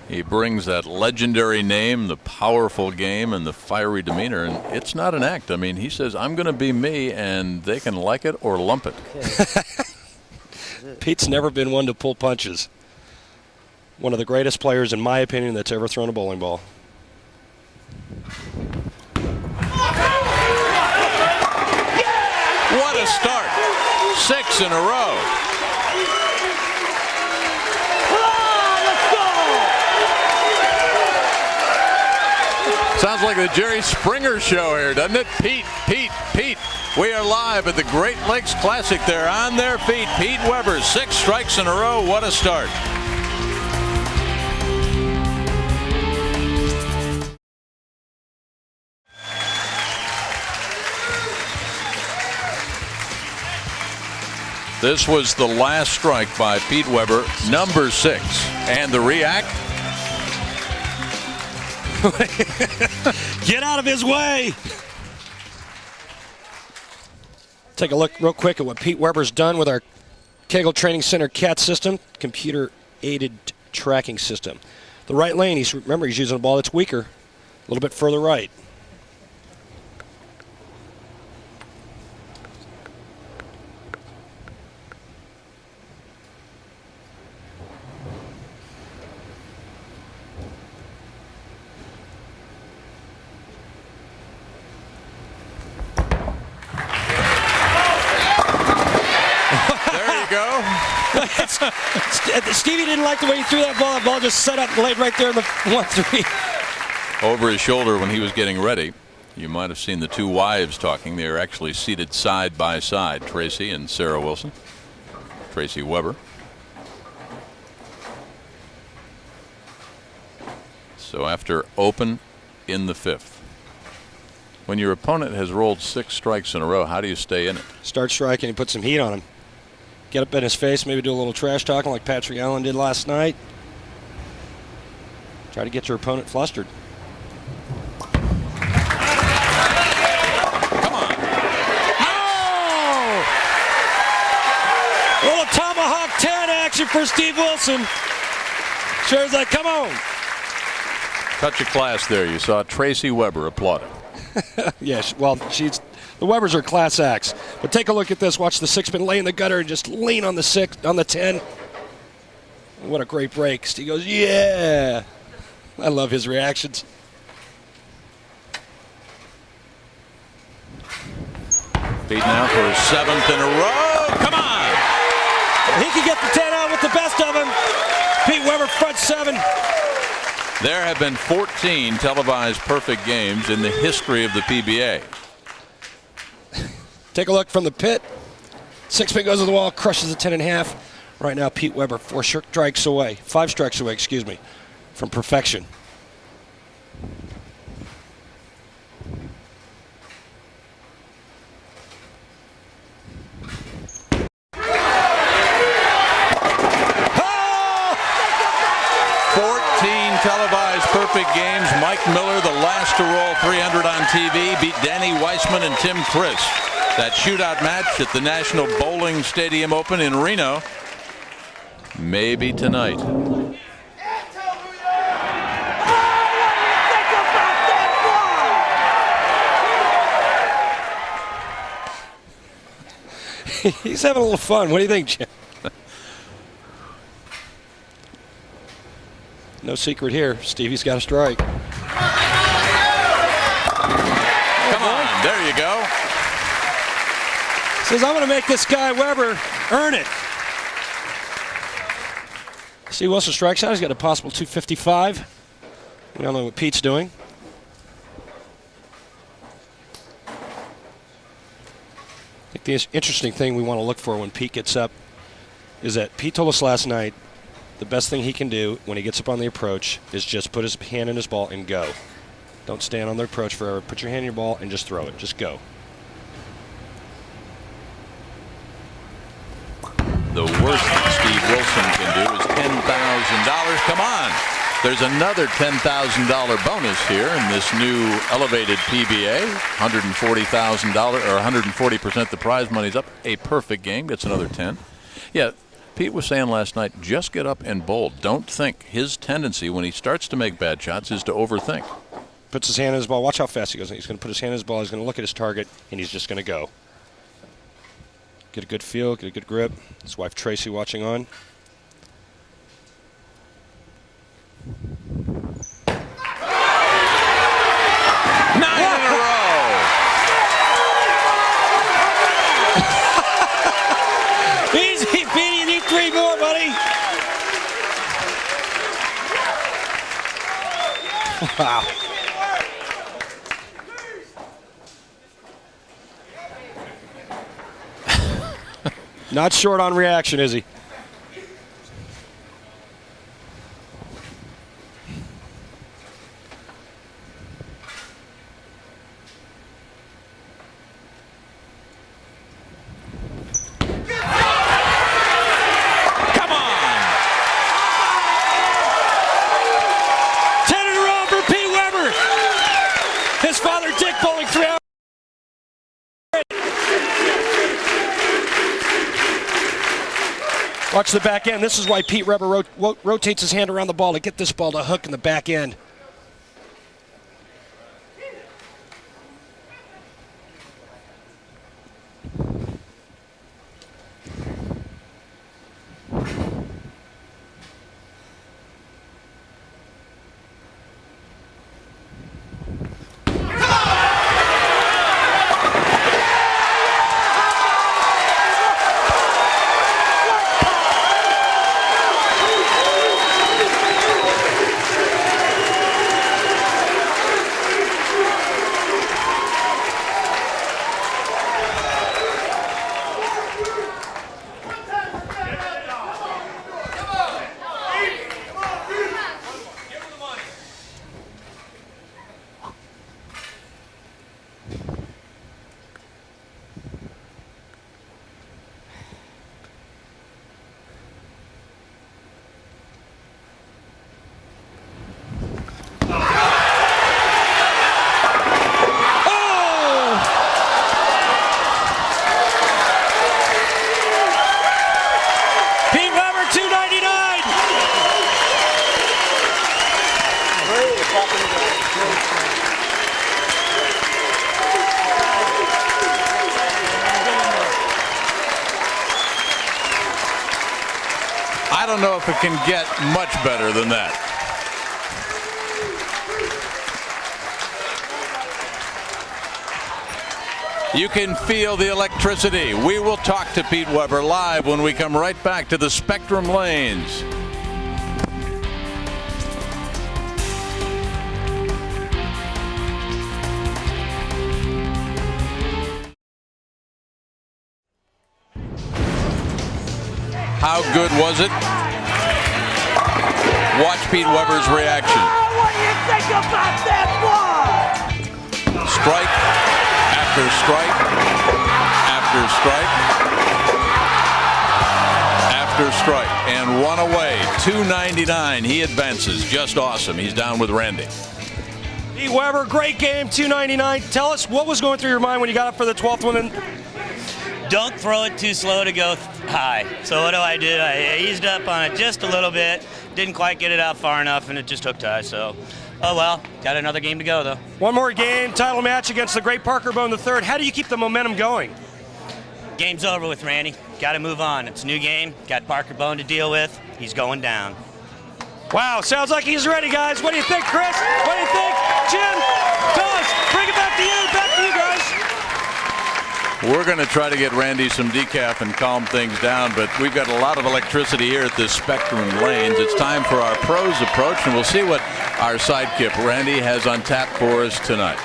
He brings that legendary name, the powerful game, and the fiery demeanor, and it's not an act. I mean, he says, I'm going to be me, and they can like it or lump it. Pete's never been one to pull punches. One of the greatest players, in my opinion, that's ever thrown a bowling ball. What a start. 6 in a row. Sounds like the Jerry Springer show here, doesn't it? Pete, Pete, Pete. We are live at the Great Lakes Classic. They're on their feet. Pete Weber, 6 strikes in a row. What a start. This was the last strike by Pete Weber, number 6. And the react? Get out of his way. Take a look real quick at what Pete Weber's done with our Kegel Training Center CAT system, computer-aided tracking system. The right lane, remember he's using a ball that's weaker, a little bit further right. Stevie didn't like the way he threw that ball. That ball just set up and laid right there in the 1-3. Over his shoulder when he was getting ready. You might have seen the 2 wives talking. They are actually seated side by side, Tracy and Sarah Wilson. Tracy Weber. So after open in the 5th. When your opponent has rolled 6 strikes in a row, how do you stay in it? Start striking and put some heat on him. Get up in his face, maybe do a little trash talking like Patrick Allen did last night. Try to get your opponent flustered. Come on. Oh! A little tomahawk 10 action for Steve Wilson. Sure like, come on. Touch of class there. You saw Tracy Weber applauding. Yes, well, the Webers are class acts. But take a look at this. Watch the 6-pin lay in the gutter and just lean on the 10. What a great break. Steve goes, yeah. I love his reactions. Pete now for his 7th in a row. Come on. He can get the 10 out with the best of them. Pete Weber front 7. There have been 14 televised perfect games in the history of the PBA. Take a look from the pit. 6-pin goes to the wall, crushes the 10.5. Right now, Pete Weber 5 strikes away, excuse me, from perfection. Televised perfect games. Mike Miller, the last to roll 300 on TV, beat Danny Weissman and Tim Chris. That shootout match at the National Bowling Stadium Open in Reno. Maybe tonight. He's having a little fun. What do you think, Jim? No secret here. Stevie's got a strike. Come on, there you go. Says, I'm going to make this guy Weber earn it. Steve Wilson strikes out. He's got a possible 255. We don't know what Pete's doing. I think the interesting thing we want to look for when Pete gets up is that Pete told us last night the best thing he can do when he gets up on the approach is just put his hand in his ball and go. Don't stand on the approach forever. Put your hand in your ball and just throw it. Just go. The worst that Steve Wilson can do is $10,000. Come on. There's another $10,000 bonus here in this new elevated PBA. $140,000 or 140% the prize money's up. A perfect game gets another 10. Yeah, Pete was saying last night, just get up and bowl. Don't think. His tendency when he starts to make bad shots is to overthink. Puts his hand in his ball. Watch how fast he goes. He's going to put his hand in his ball. He's going to look at his target, and he's just going to go. Get a good feel, get a good grip. His wife Tracy watching on. Nine in a row. Easy, Petey. You need 3 more, buddy. Wow. Not short on reaction, is he? Come on. 10 in a row for Pete Weber. His father, Dick, bowling 3 hours. Watch the back end. This is why Pete Weber rotates his hand around the ball to get this ball to hook in the back end. I don't know if it can get much better than that. You can feel the electricity. We will talk to Pete Weber live when we come right back to the Spectrum Lanes. How good was it? Watch Pete Weber's reaction. What do you think about that ball? Strike after strike after strike after strike. and one away. 299. He advances. Just awesome. He's down with Randy. Pete Weber, great game, 299. Tell us what was going through your mind when you got up for the 12th one. Don't throw it too slow to go high. So what do? I eased up on it just a little bit. Didn't quite get it out far enough, and it just hooked high. So, oh well. Got another game to go, though. One more game, title match against the great Parker Bohn III. How do you keep the momentum going? Game's over with, Randy. Got to move on. It's a new game. Got Parker Bohn to deal with. He's going down. Wow, sounds like he's ready, guys. What do you think, Chris? What do you think? Jim, Douglas, bring it back to you. Back to you, guys. We're going to try to get Randy some decaf and calm things down, but we've got a lot of electricity here at this Spectrum Lanes. It's time for our pros approach, and we'll see what our sidekick Randy has on tap for us tonight.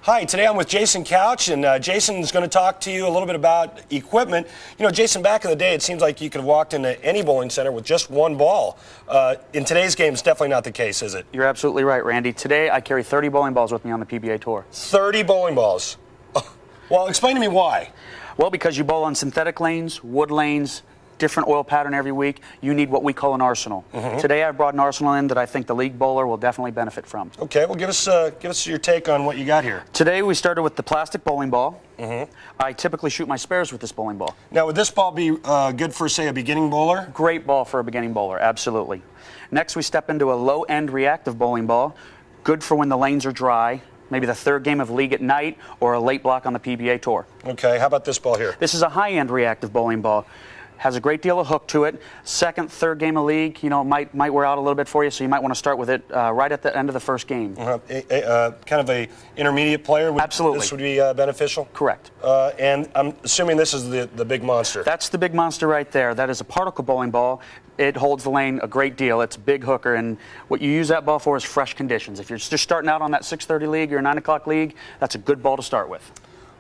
Hi, today I'm with Jason Couch, and Jason's going to talk to you a little bit about equipment. You know, Jason, back in the day, it seems like you could have walked into any bowling center with just one ball. In today's game, it's definitely not the case, is it? You're absolutely right, Randy. Today, I carry 30 bowling balls with me on the PBA Tour. 30 bowling balls? Well, explain to me why. Well, because you bowl on synthetic lanes, wood lanes, different oil pattern every week, you need what we call an arsenal. Today I've brought an arsenal in that I think the league bowler will definitely benefit from. Okay, well give us your take on what you got here. Today we started with the plastic bowling ball. I typically shoot my spares with this bowling ball. Now would this ball be good for, say, a beginning bowler? Great ball for a beginning bowler, absolutely. Next we step into a low-end reactive bowling ball, good for when the lanes are dry, maybe the third game of league at night or a late block on the PBA Tour. Okay, how about this ball here? This is a high-end reactive bowling ball. Has a great deal of hook to it. Second, third game of league, you know, might wear out a little bit for you, so you might want to start with it right at the end of the first game. Kind of a intermediate player? Absolutely. This would be beneficial? Correct. And I'm assuming this is the big monster. That's the big monster right there. That is a particle bowling ball. It holds the lane a great deal. It's a big hooker, and what you use that ball for is fresh conditions. If you're just starting out on that 6:30 league or 9 o'clock league, that's a good ball to start with.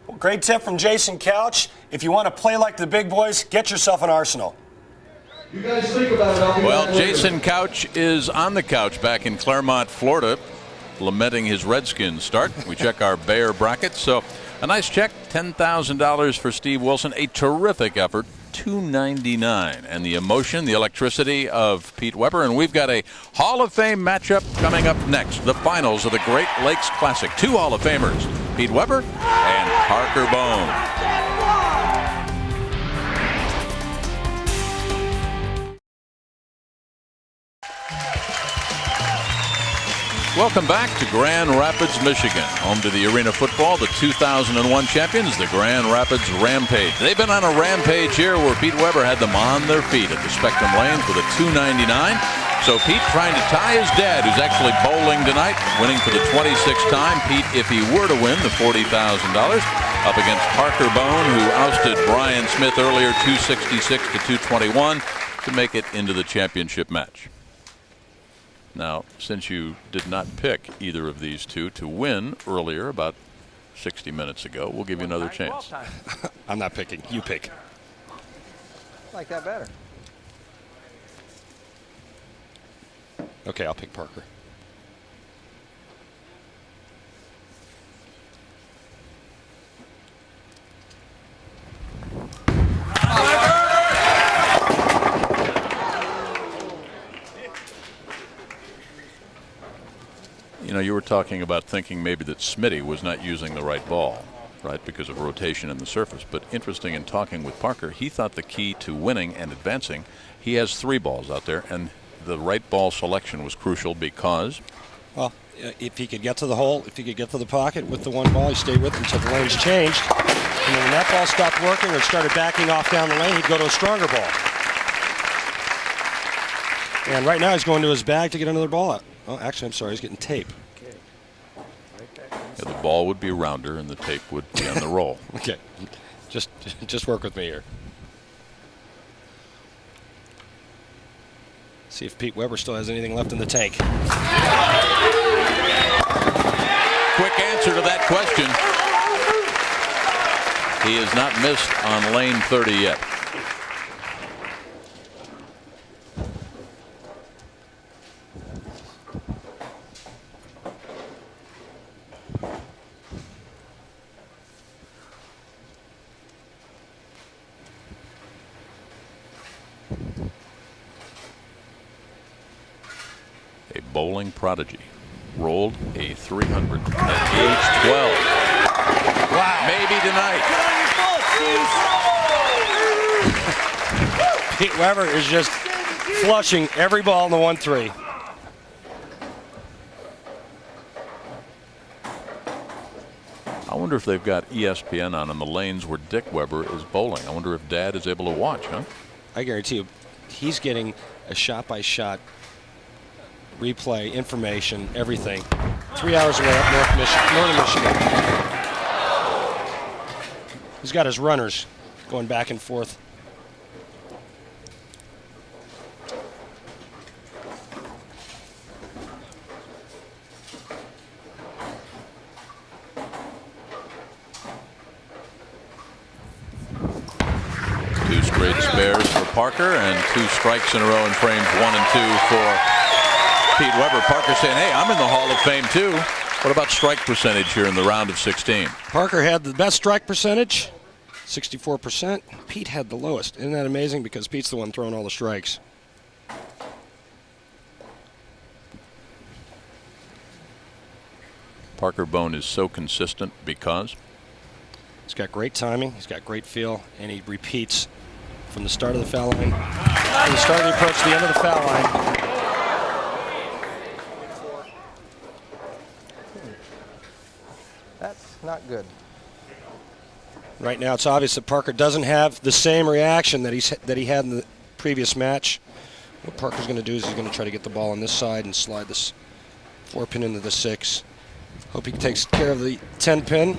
Well, great tip from Jason Couch. If you want to play like the big boys, get yourself an arsenal. You guys think about it. Well, Jason Couch is on the couch back in Claremont, Florida, lamenting his Redskins start. We check our Bear bracket. So a nice check, $10,000 for Steve Wilson. A terrific effort. $299, and the emotion, the electricity of Pete Weber. And we've got a Hall of Fame matchup coming up next, the finals of the Great Lakes Classic. Two Hall of Famers, Pete Weber and Parker Bohn. Welcome back to Grand Rapids, Michigan, home to the Arena Football, the 2001 champions, the Grand Rapids Rampage. They've been on a rampage here where Pete Weber had them on their feet at the Spectrum Lanes with a 299. So Pete trying to tie his dad, who's actually bowling tonight, winning for the 26th time. Pete, if he were to win the $40,000, up against Parker Bohn, who ousted Bryon Smith earlier, 266 to 221, to make it into the championship match. Now, since you did not pick either of these two to win earlier, about 60 minutes ago, we'll give you another chance. I'm not picking. You pick. I like that better. Okay, I'll pick Parker. You know, you were talking about thinking maybe that Smitty was not using the right ball, right, because of rotation in the surface. But interesting, in talking with Parker, he thought the key to winning and advancing, he has 3 balls out there, and the right ball selection was crucial because? Well, if he could get to the hole, if he could get to the pocket with the one ball, he stayed with it until the lanes changed. And then when that ball stopped working or started backing off down the lane, he'd go to a stronger ball. And right now he's going to his bag to get another ball out. Oh, actually, I'm sorry, he's getting tape. Yeah, the ball would be rounder and the tape would be on the roll. Okay, just work with me here. See if Pete Weber still has anything left in the tank. Quick answer to that question. He has not missed on lane 30 yet. bowling prodigy. Rolled a 300 at age 12. Wow. Maybe tonight. Pete Weber is just flushing every ball in the 1-3. I wonder if they've got ESPN on the lanes where Dick Weber is bowling. I wonder if Dad is able to watch, huh? I guarantee you, he's getting a shot-by-shot replay, information, everything. 3 hours away up northern Michigan. He's got his runners going back and forth. Two straight spares for Parker and 2 strikes in a row in frames 1 and 2 for Pete Weber. Parker saying, hey, I'm in the Hall of Fame too. What about strike percentage here in the round of 16? Parker had the best strike percentage, 64%. Pete had the lowest. Isn't that amazing? Because Pete's the one throwing all the strikes. Parker Bohn is so consistent because he's got great timing, he's got great feel, and he repeats from the start of the foul line, from the start of the approach to the end of the foul line. That's not good. Right now, it's obvious that Parker doesn't have the same reaction that he had in the previous match. What Parker's going to do is he's going to try to get the ball on this side and slide this 4-pin into the 6. Hope he takes care of the 10-pin.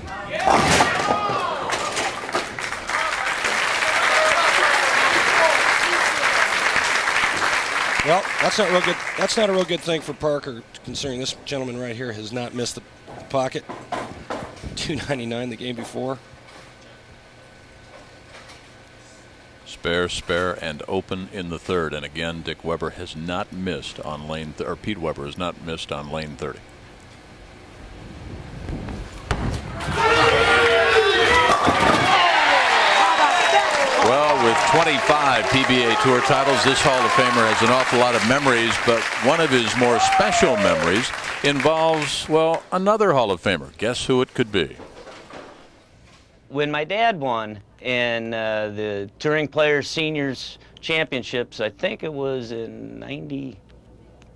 Well, that's not real good. That's not a real good thing for Parker, considering this gentleman right here has not missed the pocket. 299 the game before. Spare, and open in the 3rd. And again, Dick Weber has not missed on lane, or Pete Weber has not missed on lane 30. Well, with 25 PBA Tour titles, this Hall of Famer has an awful lot of memories, but one of his more special memories involves, well, another Hall of Famer. Guess who it could be? When my dad won in the Touring Players Seniors Championships, I think it was in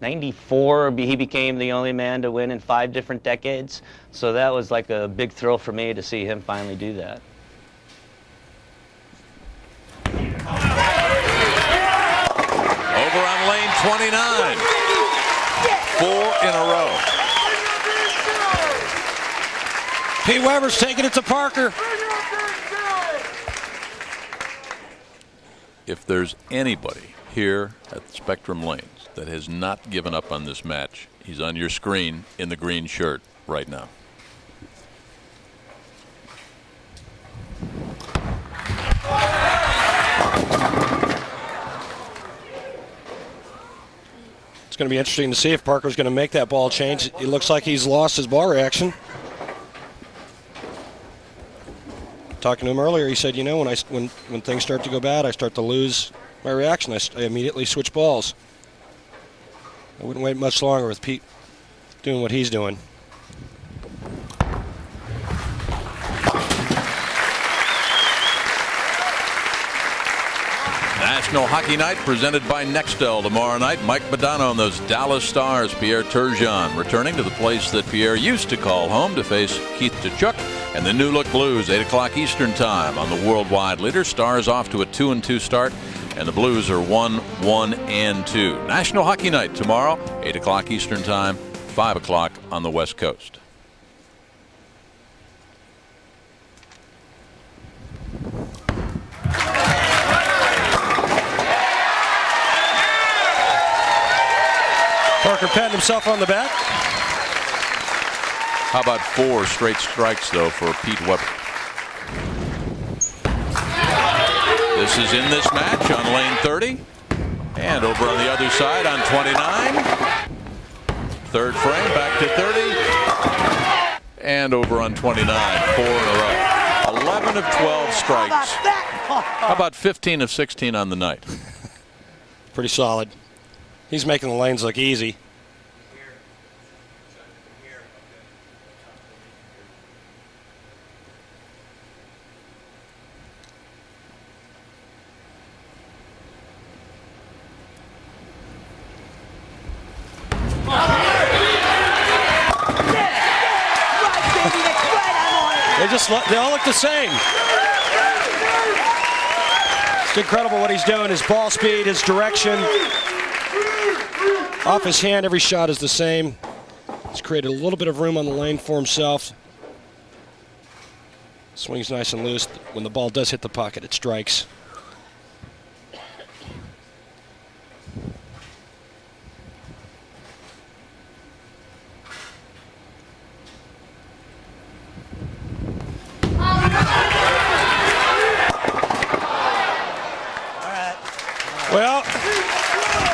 94, he became the only man to win in 5 different decades. So that was like a big thrill for me to see him finally do that. Over on lane 29. 4 in a row. Pete Weber's taking it to Parker. If there's anybody here at the Spectrum Lanes that has not given up on this match, he's on your screen in the green shirt right now. It's going to be interesting to see if Parker's going to make that ball change. It looks like he's lost his ball reaction. Talking to him earlier, he said, you know, when things start to go bad, I start to lose my reaction. I immediately switch balls. I wouldn't wait much longer with Pete doing what he's doing. National Hockey Night presented by Nextel tomorrow night. Mike Modano and those Dallas Stars. Pierre Turgeon returning to the place that Pierre used to call home to face Keith Tkachuk and the New Look Blues. 8 o'clock Eastern time on the worldwide leader. Stars off to a 2-2 start, and the Blues are 1-1-2. National Hockey Night tomorrow, 8 o'clock Eastern time, 5 o'clock on the West Coast. Parker patting himself on the back. How about 4 straight strikes, though, for Pete Weber? This is in this match on lane 30. And over on the other side on 29. 3rd frame, back to 30. And over on 29, 4 in a row. 11 of 12 strikes. How about 15 of 16 on the night? Pretty solid. He's making the lanes look easy. They all look the same. It's incredible what he's doing. His ball speed, his direction. Off his hand, every shot is the same. He's created a little bit of room on the lane for himself. Swings nice and loose. When the ball does hit the pocket, it strikes. Well,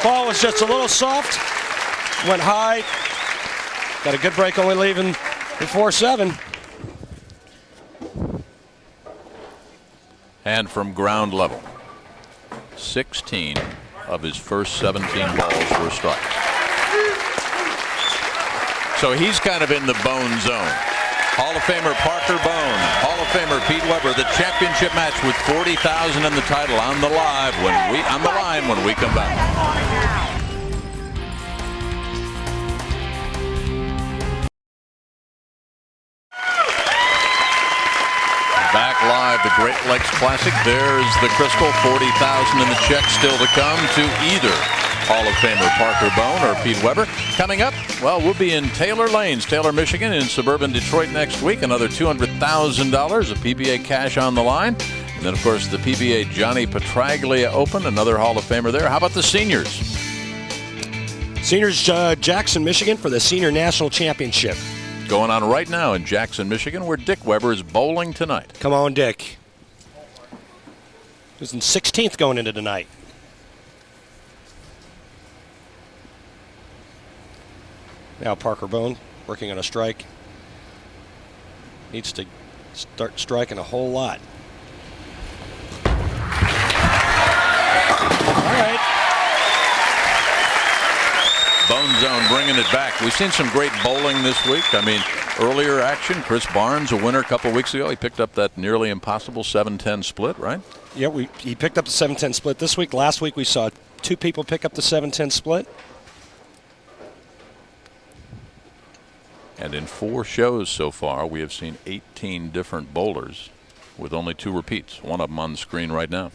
ball was just a little soft. Went high. Got a good break, only leaving before 7. And from ground level, 16 of his first 17 balls were strikes. So he's kind of in the Bohn zone. Hall of Famer Parker Bohn, Hall of Famer Pete Weber, the championship match with $40,000 in the title on the line when we come back. Back live, the Great Lakes Classic. There's the crystal, $40,000 in the check still to come to either Hall of Famer Parker Bohn or Pete Weber. Coming up, well, we'll be in Taylor Lanes, Taylor, Michigan, in suburban Detroit next week. Another $200,000 of PBA cash on the line. And then, of course, the PBA Johnny Petraglia Open, another Hall of Famer there. How about the seniors? Seniors, Jackson, Michigan for the Senior National Championship. Going on right now in Jackson, Michigan, where Dick Weber is bowling tonight. Come on, Dick. He was in 16th going into tonight. Now Parker Bohn working on a strike. Needs to start striking a whole lot. All right. Bohn zone bringing it back. We've seen some great bowling this week. I mean, earlier action, Chris Barnes, a winner a couple of weeks ago. He picked up that nearly impossible 7-10 split, right? Yeah, he picked up the 7-10 split this week. Last week we saw 2 people pick up the 7-10 split. And in 4 shows so far, we have seen 18 different bowlers with only 2 repeats. One of them on the screen right now.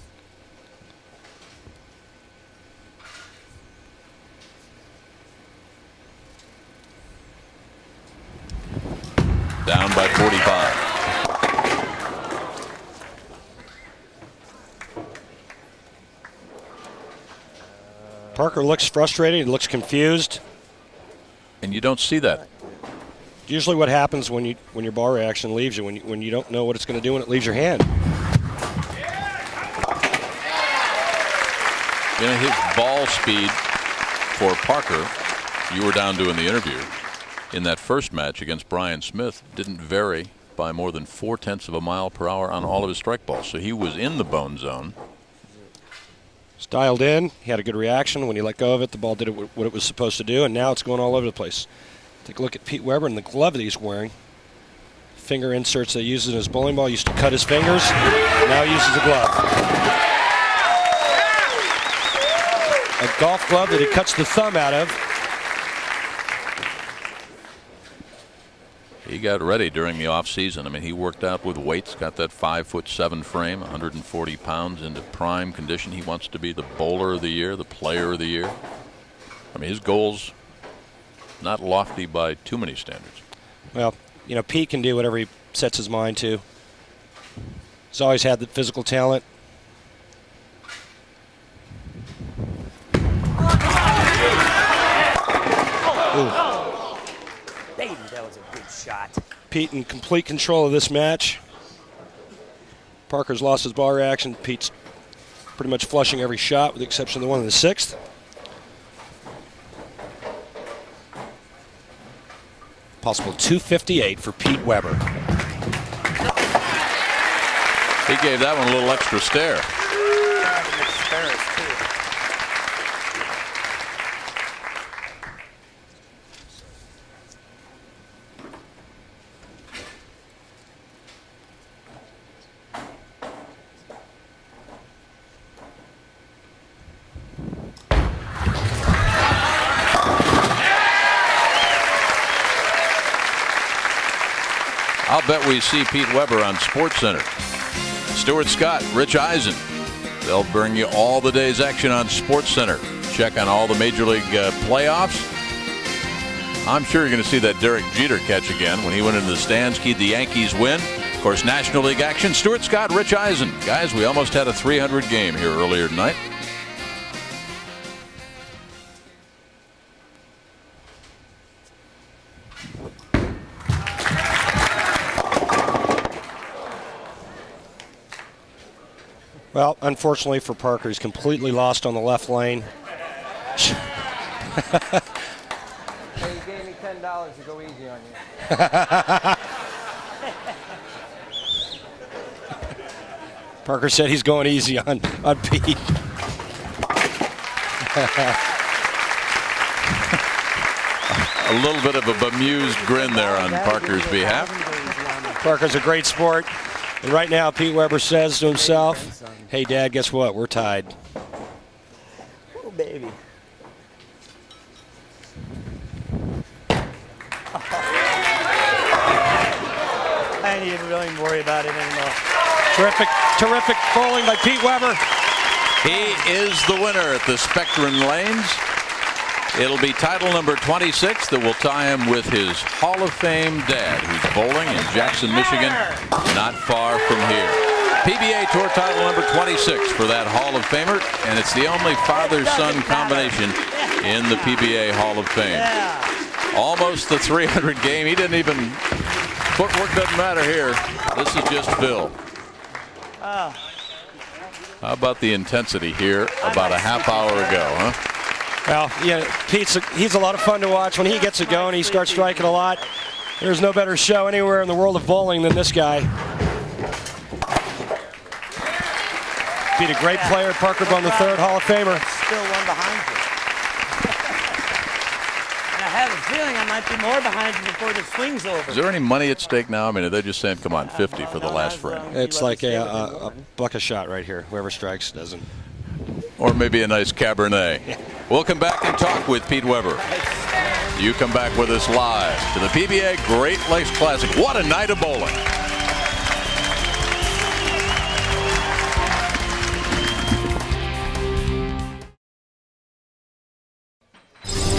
Down by 45. Parker looks frustrated. He looks confused. And you don't see that. Usually what happens when your ball reaction leaves you, when you don't know what it's going to do when it leaves your hand. You know, his ball speed for Parker, you were down doing the interview, in that first match against Bryon Smith, didn't vary by more than 0.4 of a mile per hour on all of his strike balls. So he was in the Bohn zone. It's dialed in. He had a good reaction. When he let go of it, the ball did what it was supposed to do, and now it's going all over the place. Take a look at Pete Weber and the glove that he's wearing. Finger inserts that he uses in his bowling ball. Used to cut his fingers. Now he uses a glove. A golf glove that he cuts the thumb out of. He got ready during the offseason. I mean, he worked out with weights, got that 5'7" frame, 140 pounds into prime condition. He wants to be the bowler of the year, the player of the year. I mean, his goals not lofty by too many standards. Well, you know, Pete can do whatever he sets his mind to. He's always had the physical talent. Ooh. Baby, that was a good shot. Pete in complete control of this match. Parker's lost his ball reaction. Pete's pretty much flushing every shot with the exception of the one in the 6th. Possible 258 for Pete Weber. He gave that one a little extra stare. I'll I'll bet we see Pete Weber on SportsCenter. Stuart Scott, Rich Eisen. They'll bring you all the day's action on SportsCenter. Check on all the Major League playoffs. I'm sure you're going to see that Derek Jeter catch again when he went into the stands, keyed the Yankees win. Of course, National League action. Stuart Scott, Rich Eisen. Guys, we almost had a 300 game here earlier tonight. Well, unfortunately for Parker, he's completely lost on the left lane. Hey, you gave me $10 to go easy on you. Parker said he's going easy on Pete. A little bit of a bemused grin there on Parker's behalf. Parker's a great sport. And right now, Pete Weber says to himself, hey, Dad, guess what? We're tied. Oh, baby. I didn't even really worry about it anymore. Terrific bowling by Pete Weber. He is the winner at the Spectrum Lanes. It'll be title number 26 that will tie him with his Hall of Fame dad, who's bowling in Jackson, Michigan, not far from here. PBA Tour title number 26 for that Hall of Famer, and it's the only father-son combination in the PBA Hall of Fame. Almost the 300 game. He didn't even, footwork doesn't matter here. This is just Phil. How about the intensity here about a half hour ago, huh? Well, yeah, he's a lot of fun to watch. When he gets it going, he starts striking a lot. There's no better show anywhere in the world of bowling than this guy. Beat a great player, Parker Bohn III, Hall of Famer. Still one behind you. And I have a feeling I might be more behind you before the swing's over. Is there any money at stake now? I mean, are they just saying, come on, 50 for the last frame? It's like a buck a shot right here. Whoever strikes doesn't. Or maybe a nice Cabernet. We'll come back and talk with Pete Weber. You come back with us live to the PBA Great Lakes Classic. What a night of bowling.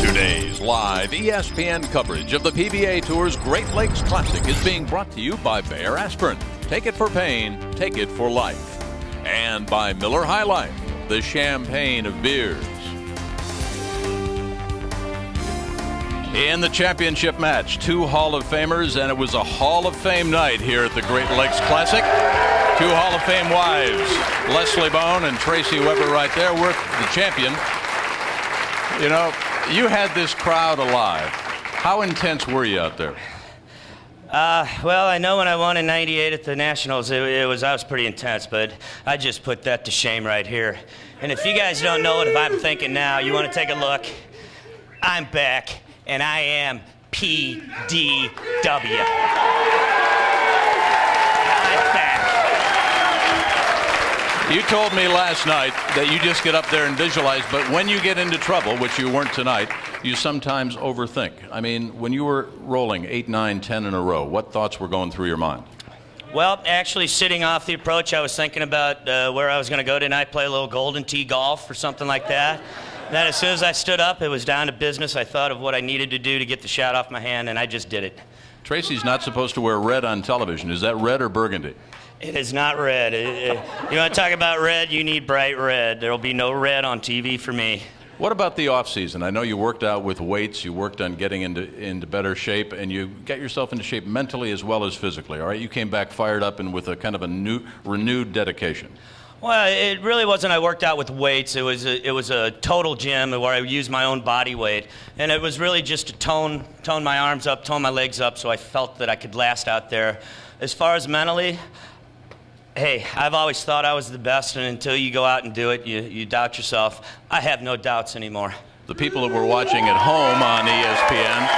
Today's live ESPN coverage of the PBA Tour's Great Lakes Classic is being brought to you by Bayer Aspirin. Take it for pain, take it for life. And by Miller High Life, the champagne of beers. In the championship match, two Hall of Famers, and it was a Hall of Fame night here at the Great Lakes Classic. Two Hall of Fame wives, Leslie Bohn and Tracy Weber right there, worth the champion. You know, you had this crowd alive. How intense were you out there? Well, I know when I won in '98 at the Nationals, I was pretty intense, but I just put that to shame right here. And if you guys don't know what I'm thinking now, you want to take a look. I'm back, and I am PDW. I'm back. You told me last night that you just get up there and visualize, but when you get into trouble, which you weren't tonight, you sometimes overthink. I mean, when you were rolling 8, 9, 10 in a row, what thoughts were going through your mind? Well, actually, sitting off the approach, I was thinking about where I was going to go tonight, play a little Golden Tee golf or something like that. Then as soon as I stood up, it was down to business. I thought of what I needed to do to get the shot off my hand, and I just did it. Tracy's not supposed to wear red on television. Is that red or burgundy? It is not red. You want to talk about red? You need bright red. There will be no red on TV for me. What about the off season? I know you worked out with weights, you worked on getting into better shape, and you got yourself into shape mentally as well as physically. All right, you came back fired up and with a kind of a renewed dedication. Well, it really wasn't. I worked out with weights. It was a total gym where I used my own body weight, and it was really just to tone my arms up, tone my legs up, so I felt that I could last out there. As far as mentally, hey, I've always thought I was the best, and until you go out and do it, you doubt yourself. I have no doubts anymore. The people that were watching at home on ESPN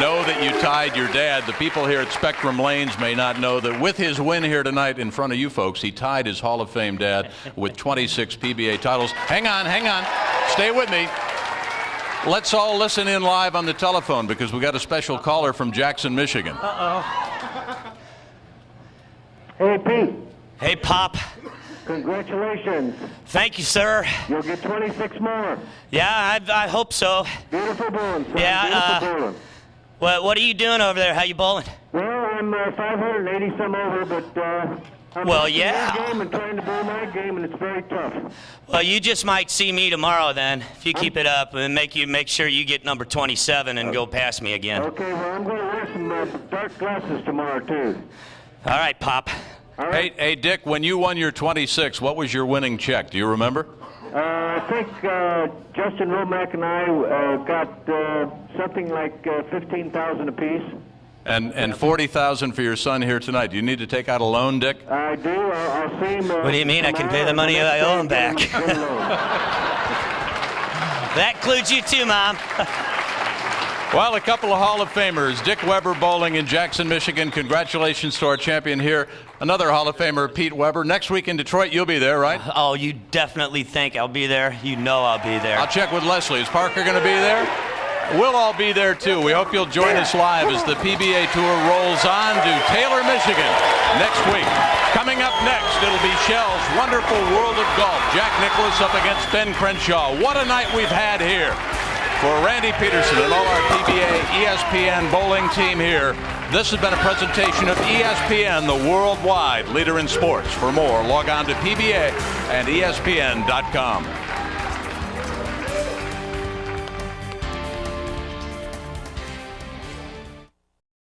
know that you tied your dad. The people here at Spectrum Lanes may not know that with his win here tonight in front of you folks, he tied his Hall of Fame dad with 26 PBA titles. Hang on. Stay with me. Let's all listen in live on the telephone because we got a special caller from Jackson, Michigan. Uh-oh. Hey, Pete. Hey, Pop. Congratulations. Thank you, sir. You'll get 26 more. Yeah, I hope so. Beautiful bowling, son. Yeah. Beautiful bowling. What are you doing over there? How you bowling? Well, I'm 580 some over, but I'm watching your game and trying to bowl my game, and it's very tough. Well, you just might see me tomorrow then, if you keep it up, and make sure you get number 27 and go past me again. Okay, well, I'm going to wear some dark glasses tomorrow, too. All right, Pop. All right. Hey, Dick, when you won your 26, what was your winning check? Do you remember? I think Justin Romack and I got something like 15,000 apiece. And 40,000 for your son here tonight. Do you need to take out a loan, Dick? I do. I'll see him. What do you mean? I can pay the money I owe him back. That includes you too, Mom. Well, a couple of Hall of Famers, Dick Weber bowling in Jackson, Michigan. Congratulations to our champion here. Another Hall of Famer, Pete Weber. Next week in Detroit, you'll be there, right? Oh, you definitely think I'll be there. You know I'll be there. I'll check with Leslie. Is Parker going to be there? We'll all be there, too. We hope you'll join us live as the PBA Tour rolls on to Taylor, Michigan next week. Coming up next, it'll be Shell's Wonderful World of Golf. Jack Nicklaus up against Ben Crenshaw. What a night we've had here. For Randy Peterson and all our PBA ESPN bowling team here, this has been a presentation of ESPN, the worldwide leader in sports. For more, log on to PBA and ESPN.com.